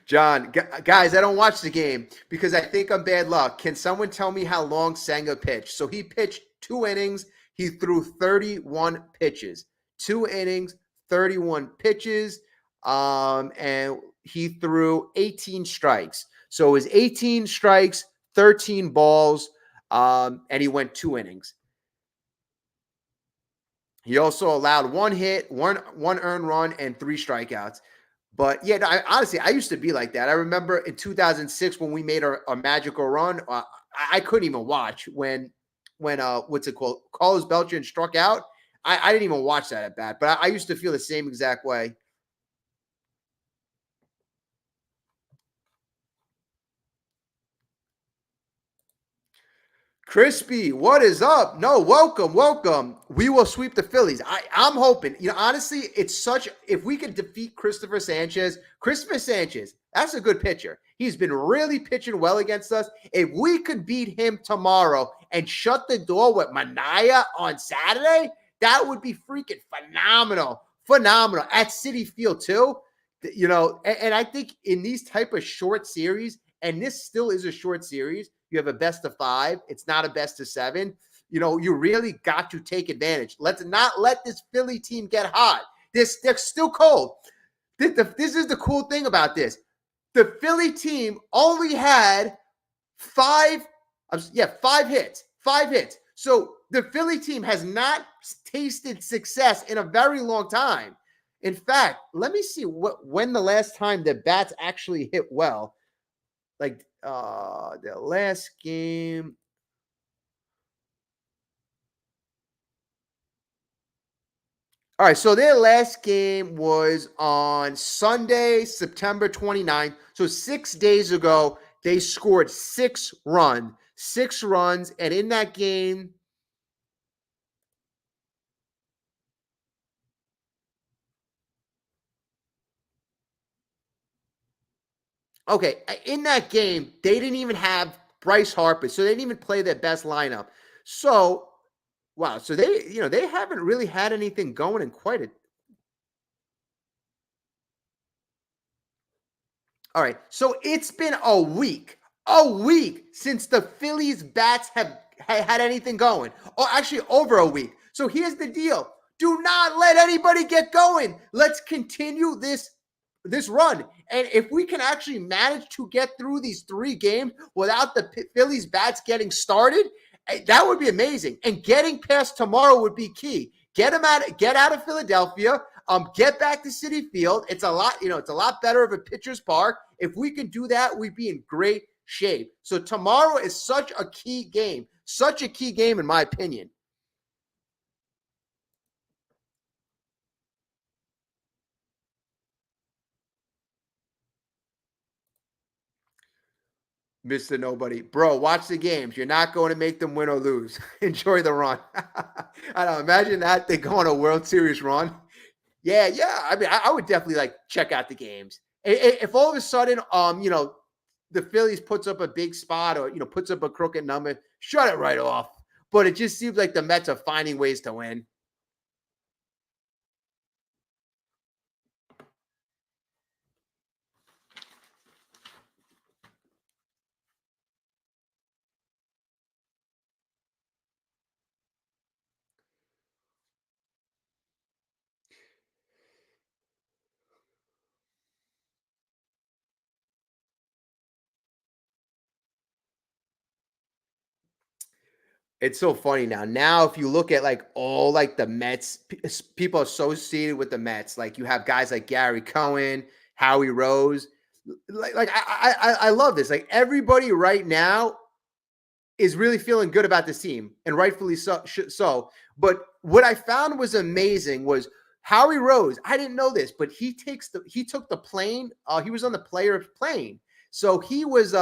John, guys, I don't watch the game because I think I'm bad luck. Can someone tell me how long Senga pitched? So he pitched 2 innings. He threw 31 pitches. 2 innings, 31 pitches, and he threw 18 strikes. So it was 18 strikes, 13 balls, and he went 2 innings. He also allowed 1 hit, one earned run, and 3 strikeouts. But yeah, honestly, I used to be like that. I remember in 2006 when we made our magical run, I couldn't even watch when what's it called, Carlos Beltran struck out. I didn't even watch that at bat, but I used to feel the same exact way. Crispy, what is up? No, welcome, welcome. We will sweep the Phillies. I'm hoping, honestly, it's such, if we could defeat Christopher Sanchez, that's a good pitcher. He's been really pitching well against us. If we could beat him tomorrow and shut the door with Mania on Saturday, that would be freaking phenomenal. Phenomenal. At Citi Field, too. And I think in these type of short series, and this still is a short series, you have a best of 5. It's not a best of 7. You really got to take advantage. Let's not let this Philly team get hot. They're still cold. This is the cool thing about this. The Philly team only had 5 hits. 5 hits. So the Philly team has not tasted success in a very long time. In fact, let me see when the last time the bats actually hit well. Like the last game. All right, so their last game was on Sunday, September 29th. So 6 days ago, they scored 6 runs. 6 runs, and in that game, Okay, in that game, they didn't even have Bryce Harper, so they didn't even play their best lineup. So, wow, so they haven't really had anything going in quite a. All right, so it's been a week since the Phillies bats have had anything going, or actually over a week. So here's the deal: do not let anybody get going. Let's continue this run, and if we can actually manage to get through these 3 games without the Phillies bats getting started, that would be amazing. And getting past tomorrow would be key. Get out of Philadelphia. Get back to Citi Field. It's a lot, it's a lot better of a pitcher's park. If we can do that, we'd be in great shape. So tomorrow is such a key game in my opinion. Mr. Nobody. Bro, watch the games. You're not going to make them win or lose. Enjoy the run. I don't know. Imagine that they go on a World Series run. Yeah, yeah. I mean, I would definitely like check out the games. If all of a sudden, the Phillies puts up a big spot or puts up a crooked number, shut it right off. But it just seems like the Mets are finding ways to win. It's so funny now. Now, if you look at like all like the Mets, people associated with the Mets, like you have guys like Gary Cohen, Howie Rose. I love this. Like everybody right now is really feeling good about this team, and rightfully so. But what I found was amazing was Howie Rose. I didn't know this, but he took the plane. He was on the player plane, so he was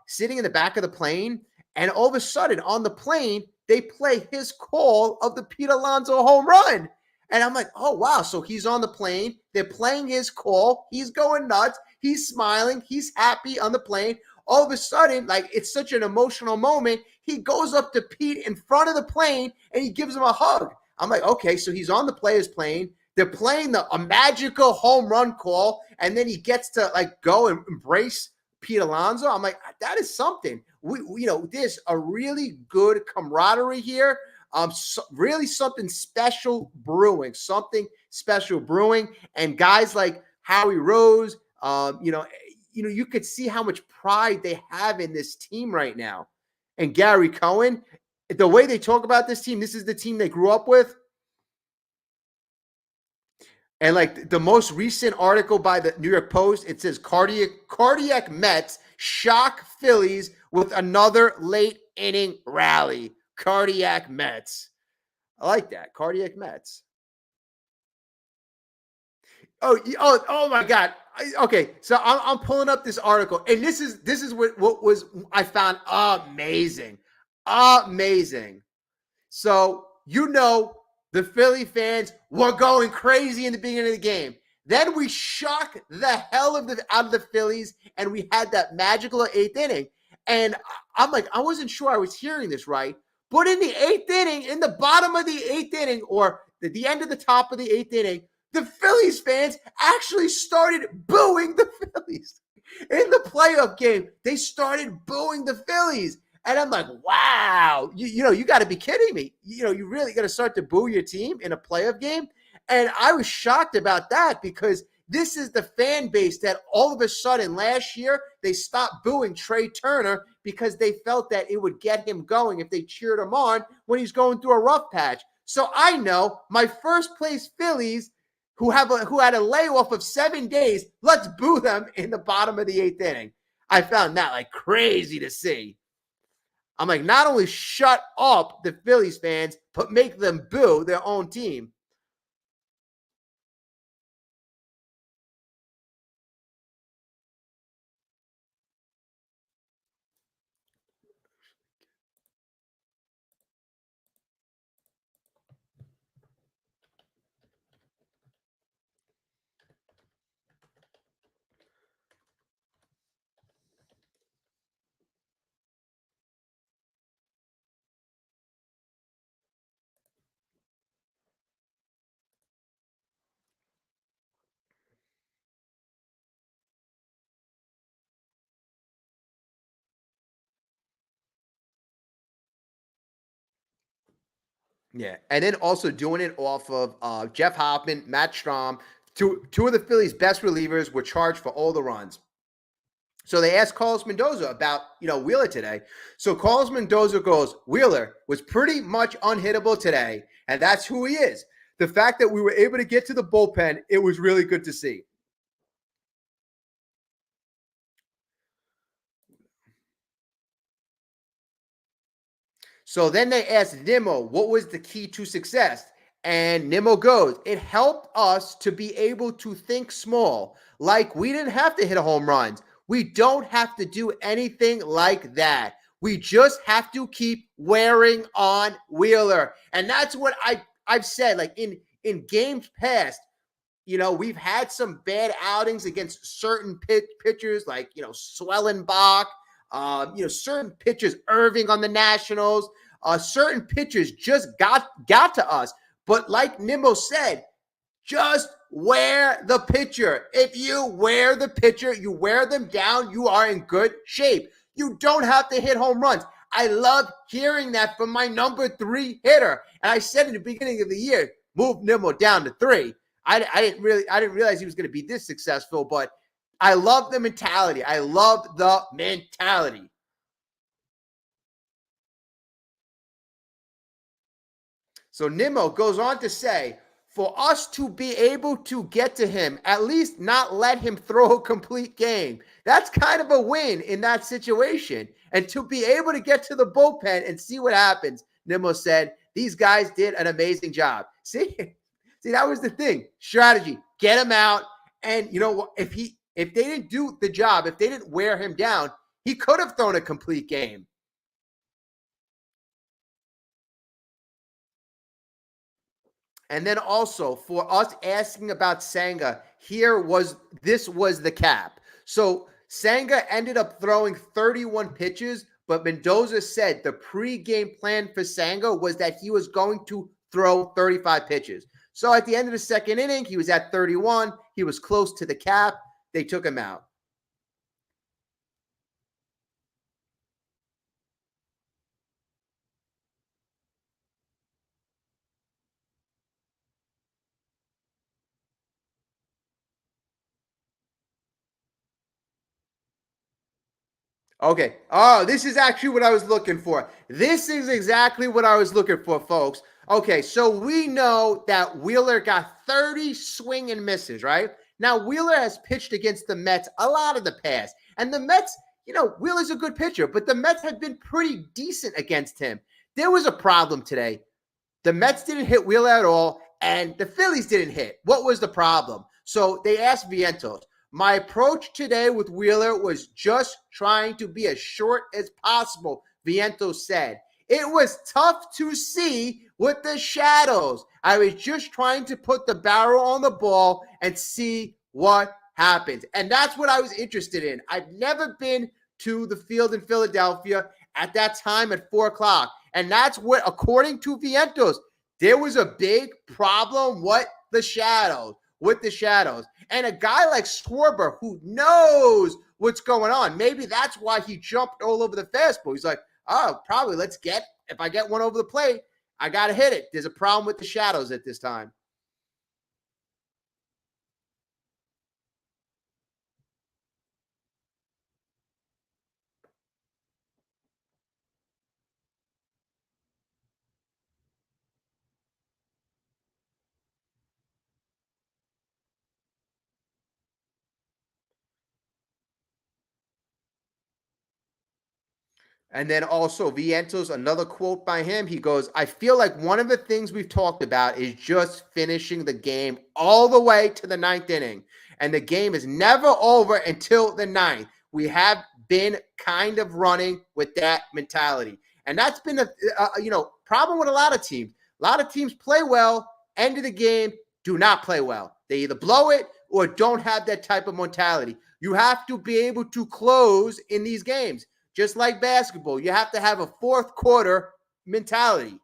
sitting in the back of the plane, and all of a sudden on the plane they play his call of the Pete Alonso home run. And I'm like, oh wow! So he's on the plane. They're playing his call. He's going nuts. He's smiling. He's happy on the plane. All of a sudden, like it's such an emotional moment, he goes up to Pete in front of the plane and he gives him a hug. I'm like, okay, so he's on the players' plane. They're playing a magical home run call, and then he gets to like go and embrace Pete Alonso. I'm like, that is something. There's a really good camaraderie here. Really something special brewing, and guys like Howie Rose, you could see how much pride they have in this team right now. And Gary Cohen, the way they talk about this team, this is the team they grew up with. And like the most recent article by the New York Post, it says cardiac Mets shock Phillies with another late inning rally. Cardiac Mets. I like that. Cardiac Mets. Oh my God. Okay, so I'm pulling up this article, and this is what was I found amazing, amazing. So the Philly fans were going crazy in the beginning of the game. Then we shocked the hell out of the Phillies, and we had that magical 8th inning. And I'm like, I wasn't sure I was hearing this right, but in the 8th inning, in the bottom of the 8th inning, or the end of the top of the 8th inning, the Phillies fans actually started booing the Phillies. In the playoff game, they started booing the Phillies. And I'm like, wow, you got to be kidding me. You really got to start to boo your team in a playoff game. And I was shocked about that because this is the fan base that all of a sudden last year they stopped booing Trey Turner because they felt that it would get him going if they cheered him on when he's going through a rough patch. So I know my first place Phillies who had a layoff of 7 days, let's boo them in the bottom of the 8th inning. I found that like crazy to see. I'm like, not only shut up the Phillies fans, but make them boo their own team. Yeah, and then also doing it off of Jeff Hoffman, Matt Strahm, two of the Phillies' best relievers were charged for all the runs. So they asked Carlos Mendoza about, Wheeler today. So Carlos Mendoza goes, Wheeler was pretty much unhittable today, and that's who he is. The fact that we were able to get to the bullpen, it was really good to see. So then they asked Nimmo, what was the key to success? And Nimmo goes, it helped us to be able to think small. Like we didn't have to hit home runs. We don't have to do anything like that. We just have to keep wearing on Wheeler. And that's what I've said. Like in games past, we've had some bad outings against certain pitchers like, Swellenbach, certain pitchers, Irving on the Nationals, certain pitchers just got to us. But like Nimmo said, just wear the pitcher. If you wear the pitcher, you wear them down, you are in good shape. You don't have to hit home runs. I love hearing that from my number 3 hitter. And I said in the beginning of the year, move Nimmo down to 3. I didn't realize he was going to be this successful, but I love the mentality. I love the mentality. So Nimmo goes on to say, for us to be able to get to him, at least not let him throw a complete game. That's kind of a win in that situation. And to be able to get to the bullpen and see what happens, Nimmo said, these guys did an amazing job. See, that was the thing. Strategy, get him out. And if they didn't do the job, if they didn't wear him down, he could have thrown a complete game. And then also for us asking about Senga, this was the cap. So Senga ended up throwing 31 pitches, but Mendoza said the pregame plan for Senga was that he was going to throw 35 pitches. So at the end of the second inning, he was at 31. He was close to the cap. They took him out. Okay. Oh, this is actually what I was looking for. This is exactly what I was looking for, folks. Okay, so we know that Wheeler got 30 swing and misses, right? Now, Wheeler has pitched against the Mets a lot of the past. And the Mets, Wheeler's a good pitcher, but the Mets have been pretty decent against him. There was a problem today. The Mets didn't hit Wheeler at all, and the Phillies didn't hit. What was the problem? So they asked Vientos. My approach today with Wheeler was just trying to be as short as possible, Vientos said. It was tough to see with the shadows. I was just trying to put the barrel on the ball and see what happens. And that's what I was interested in. I've never been to the field in Philadelphia at that time at 4 o'clock. And that's what, according to Vientos, there was a big problem with the shadows. And a guy like Schwarber, who knows what's going on, maybe that's why he jumped all over the fastball. He's like, oh, probably if I get one over the plate, I got to hit it. There's a problem with the shadows at this time. And then also Vientos, another quote by him. He goes, I feel like one of the things we've talked about is just finishing the game all the way to the 9th inning. And the game is never over until the 9th. We have been kind of running with that mentality. And that's been a problem with a lot of teams. A lot of teams play well, end of the game, do not play well. They either blow it or don't have that type of mentality. You have to be able to close in these games. Just like basketball, you have to have a fourth quarter mentality.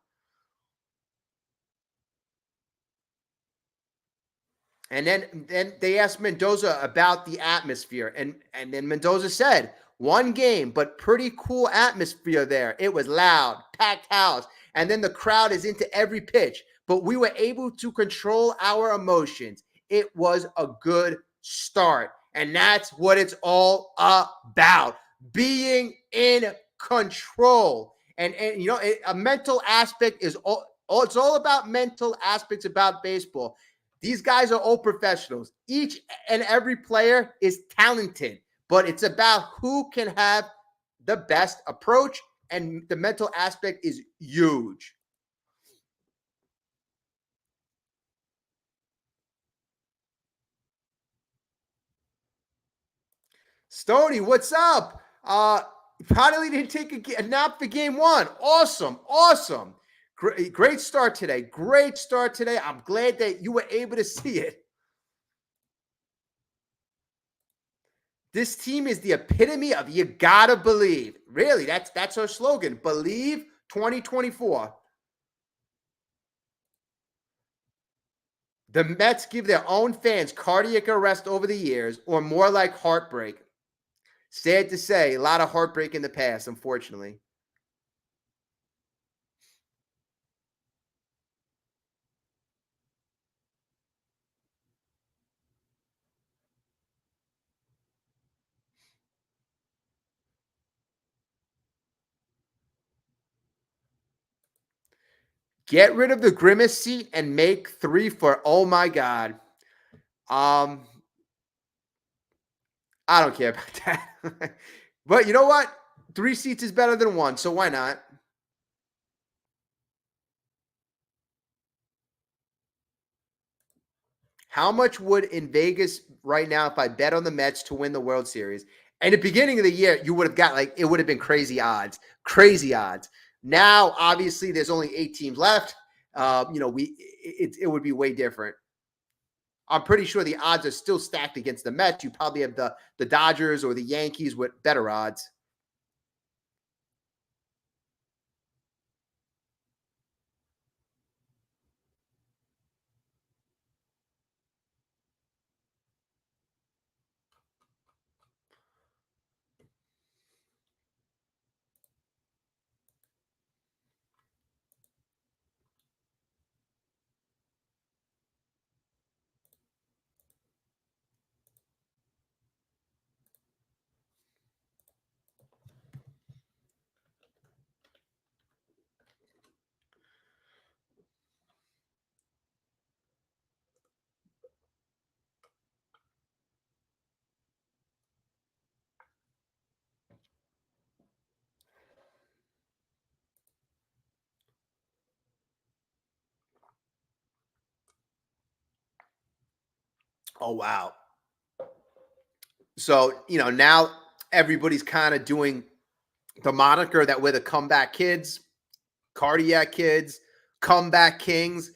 And then they asked Mendoza about the atmosphere. And then Mendoza said, one game, but pretty cool atmosphere there. It was loud, packed house. and then the crowd is into every pitch. But we were able to control our emotions. It was a good start. And that's what it's all about, being in control. And you know, a mental aspect is it's all about mental aspects about baseball. These guys are all professionals. Each and every player is talented, but it's about who can have the best approach, and the mental aspect is huge. Stony, what's up? Finally didn't take a nap for game one. Awesome, awesome. Great start today. Great start today. I'm glad that you were able to see it. This team is the epitome of you gotta believe. Really, that's our slogan. Believe 2024. The Mets give their own fans cardiac arrest over the years, or more like heartbreak. Sad to say, a lot of heartbreak in the past, unfortunately. Get rid of the grimace seat and make three for oh my god. Um, I don't care about that. But you know what? Three seats is better than one, so why not? How much would in Vegas right now if I bet on the Mets to win the World Series? And at the beginning of the year, you would have got like it would have been crazy odds, crazy odds. Now, obviously, there's only 8 teams left. You know, it would be way different. I'm pretty sure the odds are still stacked against the Mets. You probably have the Dodgers or the Yankees with better odds. Oh wow! So you know now everybody's kind of doing the moniker that we're the comeback kids, cardiac kids, comeback kings.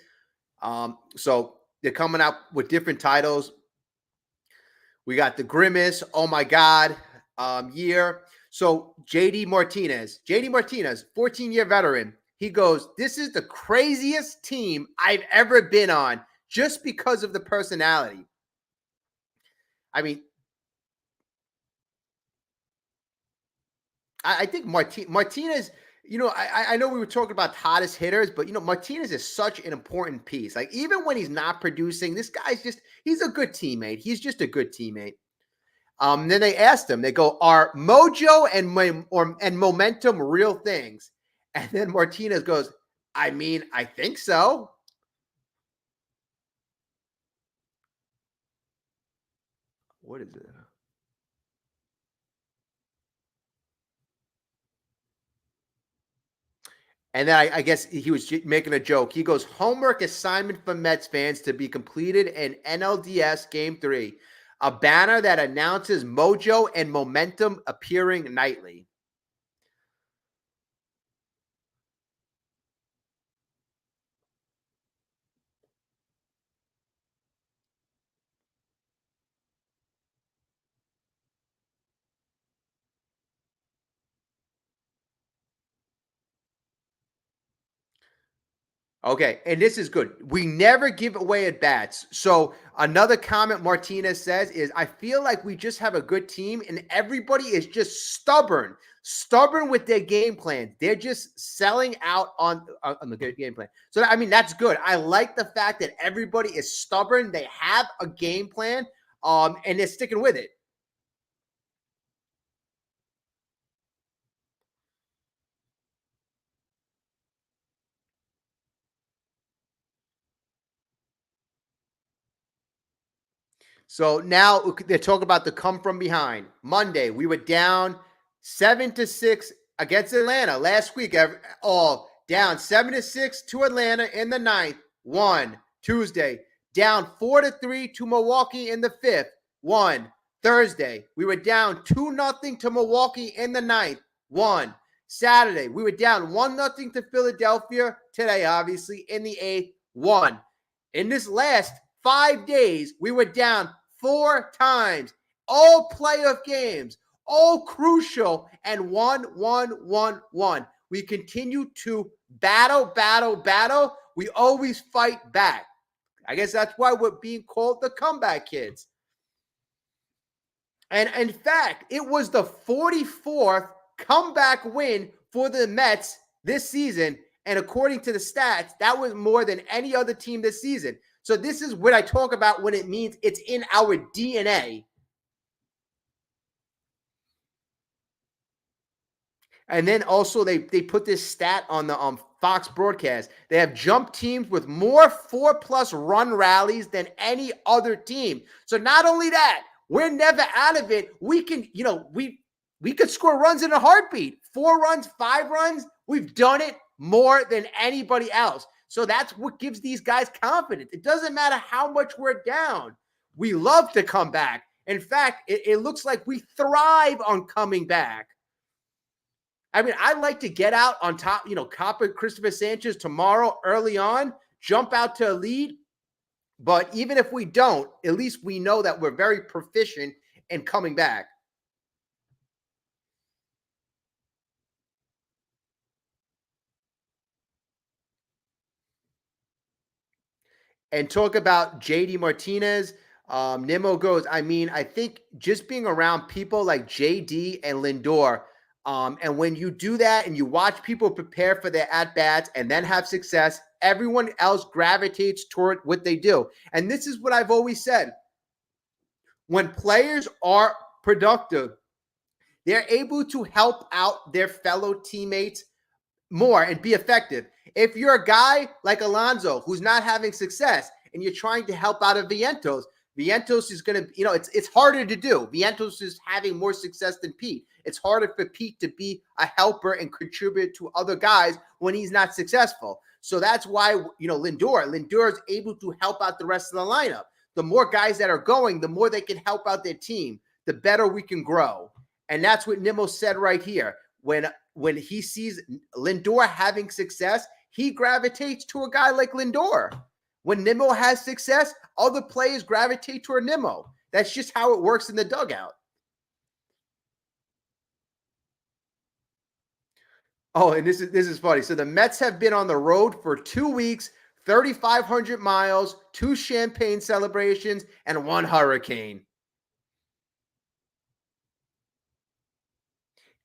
So they're coming out with different titles. We got the Grimace, oh my God, year. So JD Martinez, 14-year veteran, he goes, "This is the craziest team I've ever been on just because of the personality." I mean, I think Martinez, you know, I know we were talking about hottest hitters, but you know, Martinez is such an important piece. Like even when he's not producing, this guy's just he's a good teammate. He's just a good teammate. Then they asked him, they go, "Are mojo and momentum real things?" And then Martinez goes, "I mean, I think so." What is it? And then I guess he was making a joke. He goes, "Homework assignment for Mets fans to be completed in NLDS Game 3, a banner that announces mojo and momentum appearing nightly." Okay, and this is good. We never give away at bats. So another comment Martinez says is, I feel like we just have a good team and everybody is just stubborn with their game plan. They're just selling out on the good game plan. So, I mean, that's good. I like the fact that everybody is stubborn. They have a game plan, and they're sticking with it. So now they're talking about the come from behind. Monday, we were down 7-6 against Atlanta last week. All down 7-6 to Atlanta in the ninth. One. Tuesday, down 4-3 to Milwaukee in the fifth. One. Thursday, we were down 2-0 to Milwaukee in the ninth. One. Saturday, we were down 1-0 to Philadelphia today, obviously, in the eighth. One. In this last 5 days, we were down 4 times, all playoff games, all crucial, and 1-1-1-1. We continue to battle. We always fight back. I guess that's why we're being called the comeback kids. And in fact, it was the 44th comeback win for the Mets this season. And according to the stats, that was more than any other team this season. So this is what I talk about when it means it's in our DNA. And then also they put this stat on the Fox broadcast. They have jumped teams with more 4+ run rallies than any other team. So not only that, we're never out of it. We can, we could score runs in a heartbeat. 4 runs, 5 runs. We've done it more than anybody else. So that's what gives these guys confidence. It doesn't matter how much we're down. We love to come back. In fact, it looks like we thrive on coming back. I mean, I'd like to get out on top, copper Christopher Sanchez tomorrow early on, jump out to a lead. But even if we don't, at least we know that we're very proficient in coming back. And talk about JD Martinez. Nimmo goes, I mean, I think just being around people like JD and Lindor, and when you do that and you watch people prepare for their at-bats and then have success, everyone else gravitates toward what they do. And this is what I've always said. When players are productive, they're able to help out their fellow teammates more and be effective. If you're a guy like Alonso who's not having success and you're trying to help out of Vientos is going to, it's harder to do. Vientos is having more success than Pete. It's harder for Pete to be a helper and contribute to other guys when he's not successful. So that's why, Lindor is able to help out the rest of the lineup. The more guys that are going, the more they can help out their team, the better we can grow. And that's what Nimmo said right here. When he sees Lindor having success, he gravitates to a guy like Lindor. When Nimmo has success, other players gravitate toward Nimmo. That's just how it works in the dugout. Oh, and this is funny. So the Mets have been on the road for 2 weeks, 3,500 miles, 2 champagne celebrations, and 1 hurricane.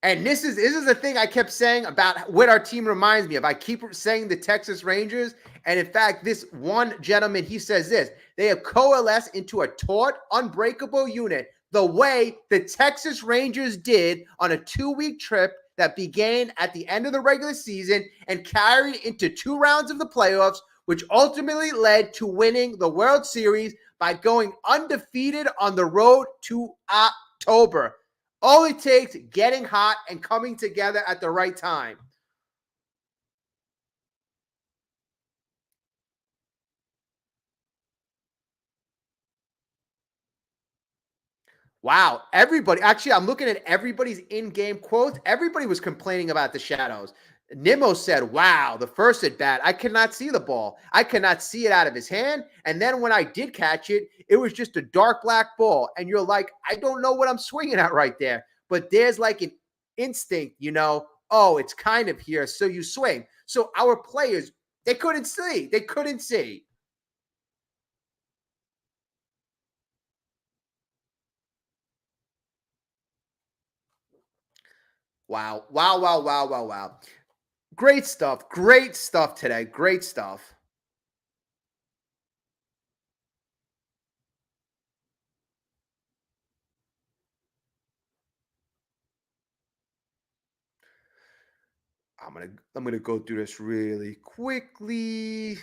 And this is the thing I kept saying about what our team reminds me of. I keep saying the Texas Rangers. And in fact, this one gentleman, he says this. They have coalesced into a taut, unbreakable unit the way the Texas Rangers did on a 2-week trip that began at the end of the regular season and carried into 2 rounds of the playoffs, which ultimately led to winning the World Series by going undefeated on the road to October. All it takes, getting hot and coming together at the right time. Wow. Everybody, actually, I'm looking at everybody's in-game quotes. Everybody was complaining about the shadows. Nimmo said, wow, the first at bat, I could not see the ball. I could not see it out of his hand. And then when I did catch it, it was just a dark black ball. And you're like, I don't know what I'm swinging at right there. But there's like an instinct, oh, it's kind of here. So you swing. So our players, They couldn't see. They couldn't see. Wow. Wow, wow, wow, wow, wow. Great stuff. Great stuff today. Great stuff. I'm gonna go through this really quickly.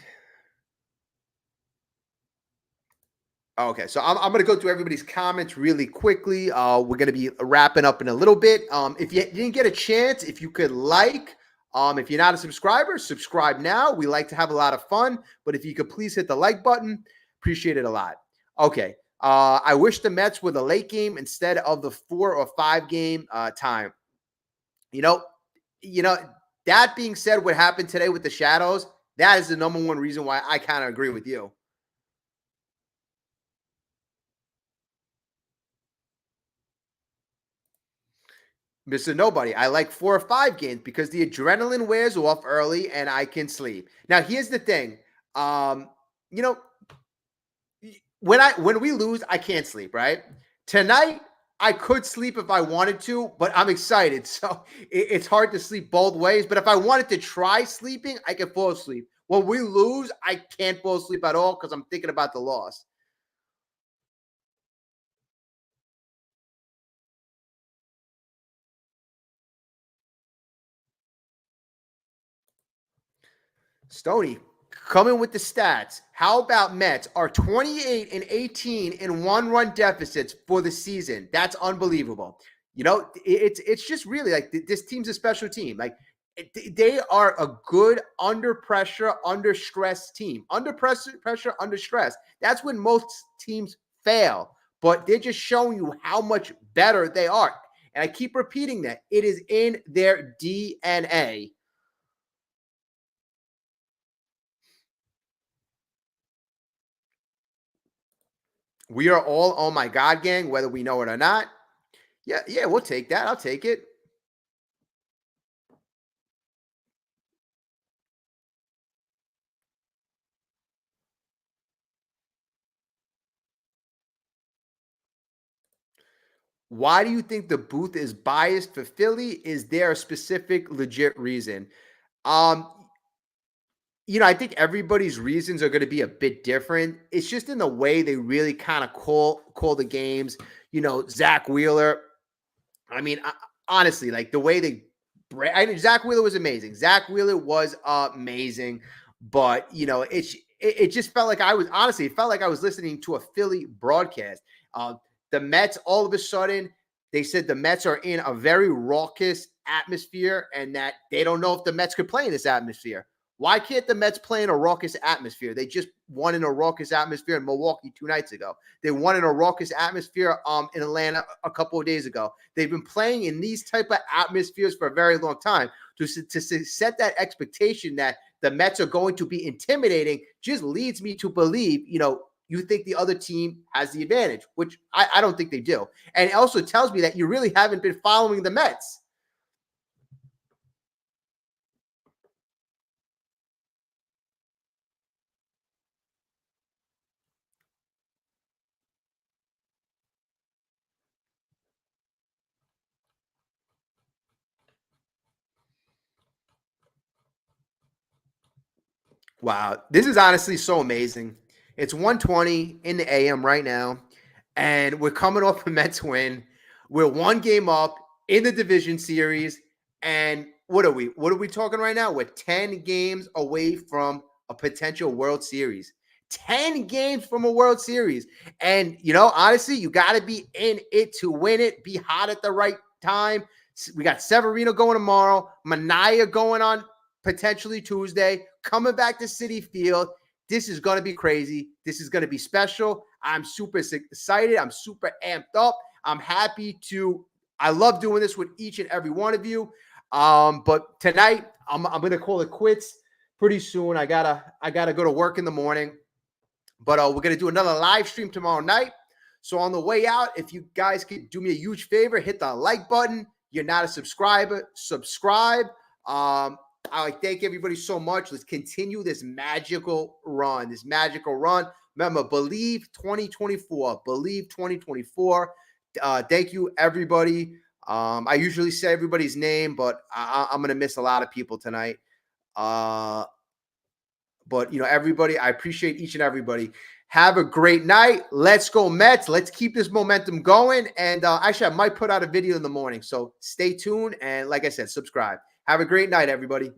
Okay, so I'm going to go through everybody's comments really quickly. We're going to be wrapping up in a little bit. If you didn't get a chance, if you could if you're not a subscriber, subscribe now. We like to have a lot of fun, but if you could please hit the like button, appreciate it a lot. Okay, I wish the Mets were the late game instead of the 4 or 5 game time. You know, you know. That being said, what happened today with the Shadows, that is the number one reason why I kind of agree with you. Mr. Nobody. I like 4 or 5 games because the adrenaline wears off early and I can sleep. Now, here's the thing. Um, you know, when we lose, I can't sleep, right? Tonight, I could sleep if I wanted to, but I'm excited. So it's hard to sleep both ways. But if I wanted to try sleeping, I can fall asleep. When we lose, I can't fall asleep at all because I'm thinking about the loss. Stony, coming with the stats. How about Mets are 28 and 18 in one-run deficits for the season? That's unbelievable. It's just really like this team's a special team. Like they are a good under pressure, under stress team. Under pressure, under stress. That's when most teams fail. But they're just showing you how much better they are. And I keep repeating that. It is in their DNA. We are all oh my god gang, whether we know it or not. Yeah, yeah, we'll take that. I'll take it. Why do you think the booth is biased for Philly? Is there a specific legit reason? Um, I think everybody's reasons are going to be a bit different. It's just in the way they really kind of call the games. Zach Wheeler. I mean, honestly, like the way Zach Wheeler was amazing. Zach Wheeler was amazing, but it just felt like it felt like I was listening to a Philly broadcast. The Mets, all of a sudden, they said the Mets are in a very raucous atmosphere and that they don't know if the Mets could play in this atmosphere. Why can't the Mets play in a raucous atmosphere? They just won in a raucous atmosphere in Milwaukee 2 nights ago. They won in a raucous atmosphere in Atlanta a couple of days ago. They've been playing in these type of atmospheres for a very long time. To set that expectation that the Mets are going to be intimidating just leads me to believe, you think the other team has the advantage, which I don't think they do. And it also tells me that you really haven't been following the Mets. Wow, this is honestly so amazing. It's 1:20 in the AM right now, and we're coming off a Mets win. We're 1 game up in the division series, and what are we? What are we talking right now? We're 10 games away from a potential World Series. 10 games from a World Series. And, honestly, you got to be in it to win it, be hot at the right time. We got Severino going tomorrow, Mania going on potentially Tuesday, coming back to Citi Field. This is going to be crazy. This is going to be special. I'm super excited. I'm super amped up. I'm happy I love doing this with each and every one of you. But tonight I'm going to call it quits pretty soon. I gotta go to work in the morning, but we're going to do another live stream tomorrow night. So on the way out, if you guys could do me a huge favor, hit the like button. You're not a subscriber, subscribe. I thank everybody so much. Let's continue this magical run. Remember, believe 2024. Believe 2024. Thank you, everybody. I usually say everybody's name, but I'm going to miss a lot of people tonight. But, everybody, I appreciate each and everybody. Have a great night. Let's go Mets. Let's keep this momentum going. And actually, I might put out a video in the morning. So stay tuned. And like I said, subscribe. Have a great night, everybody.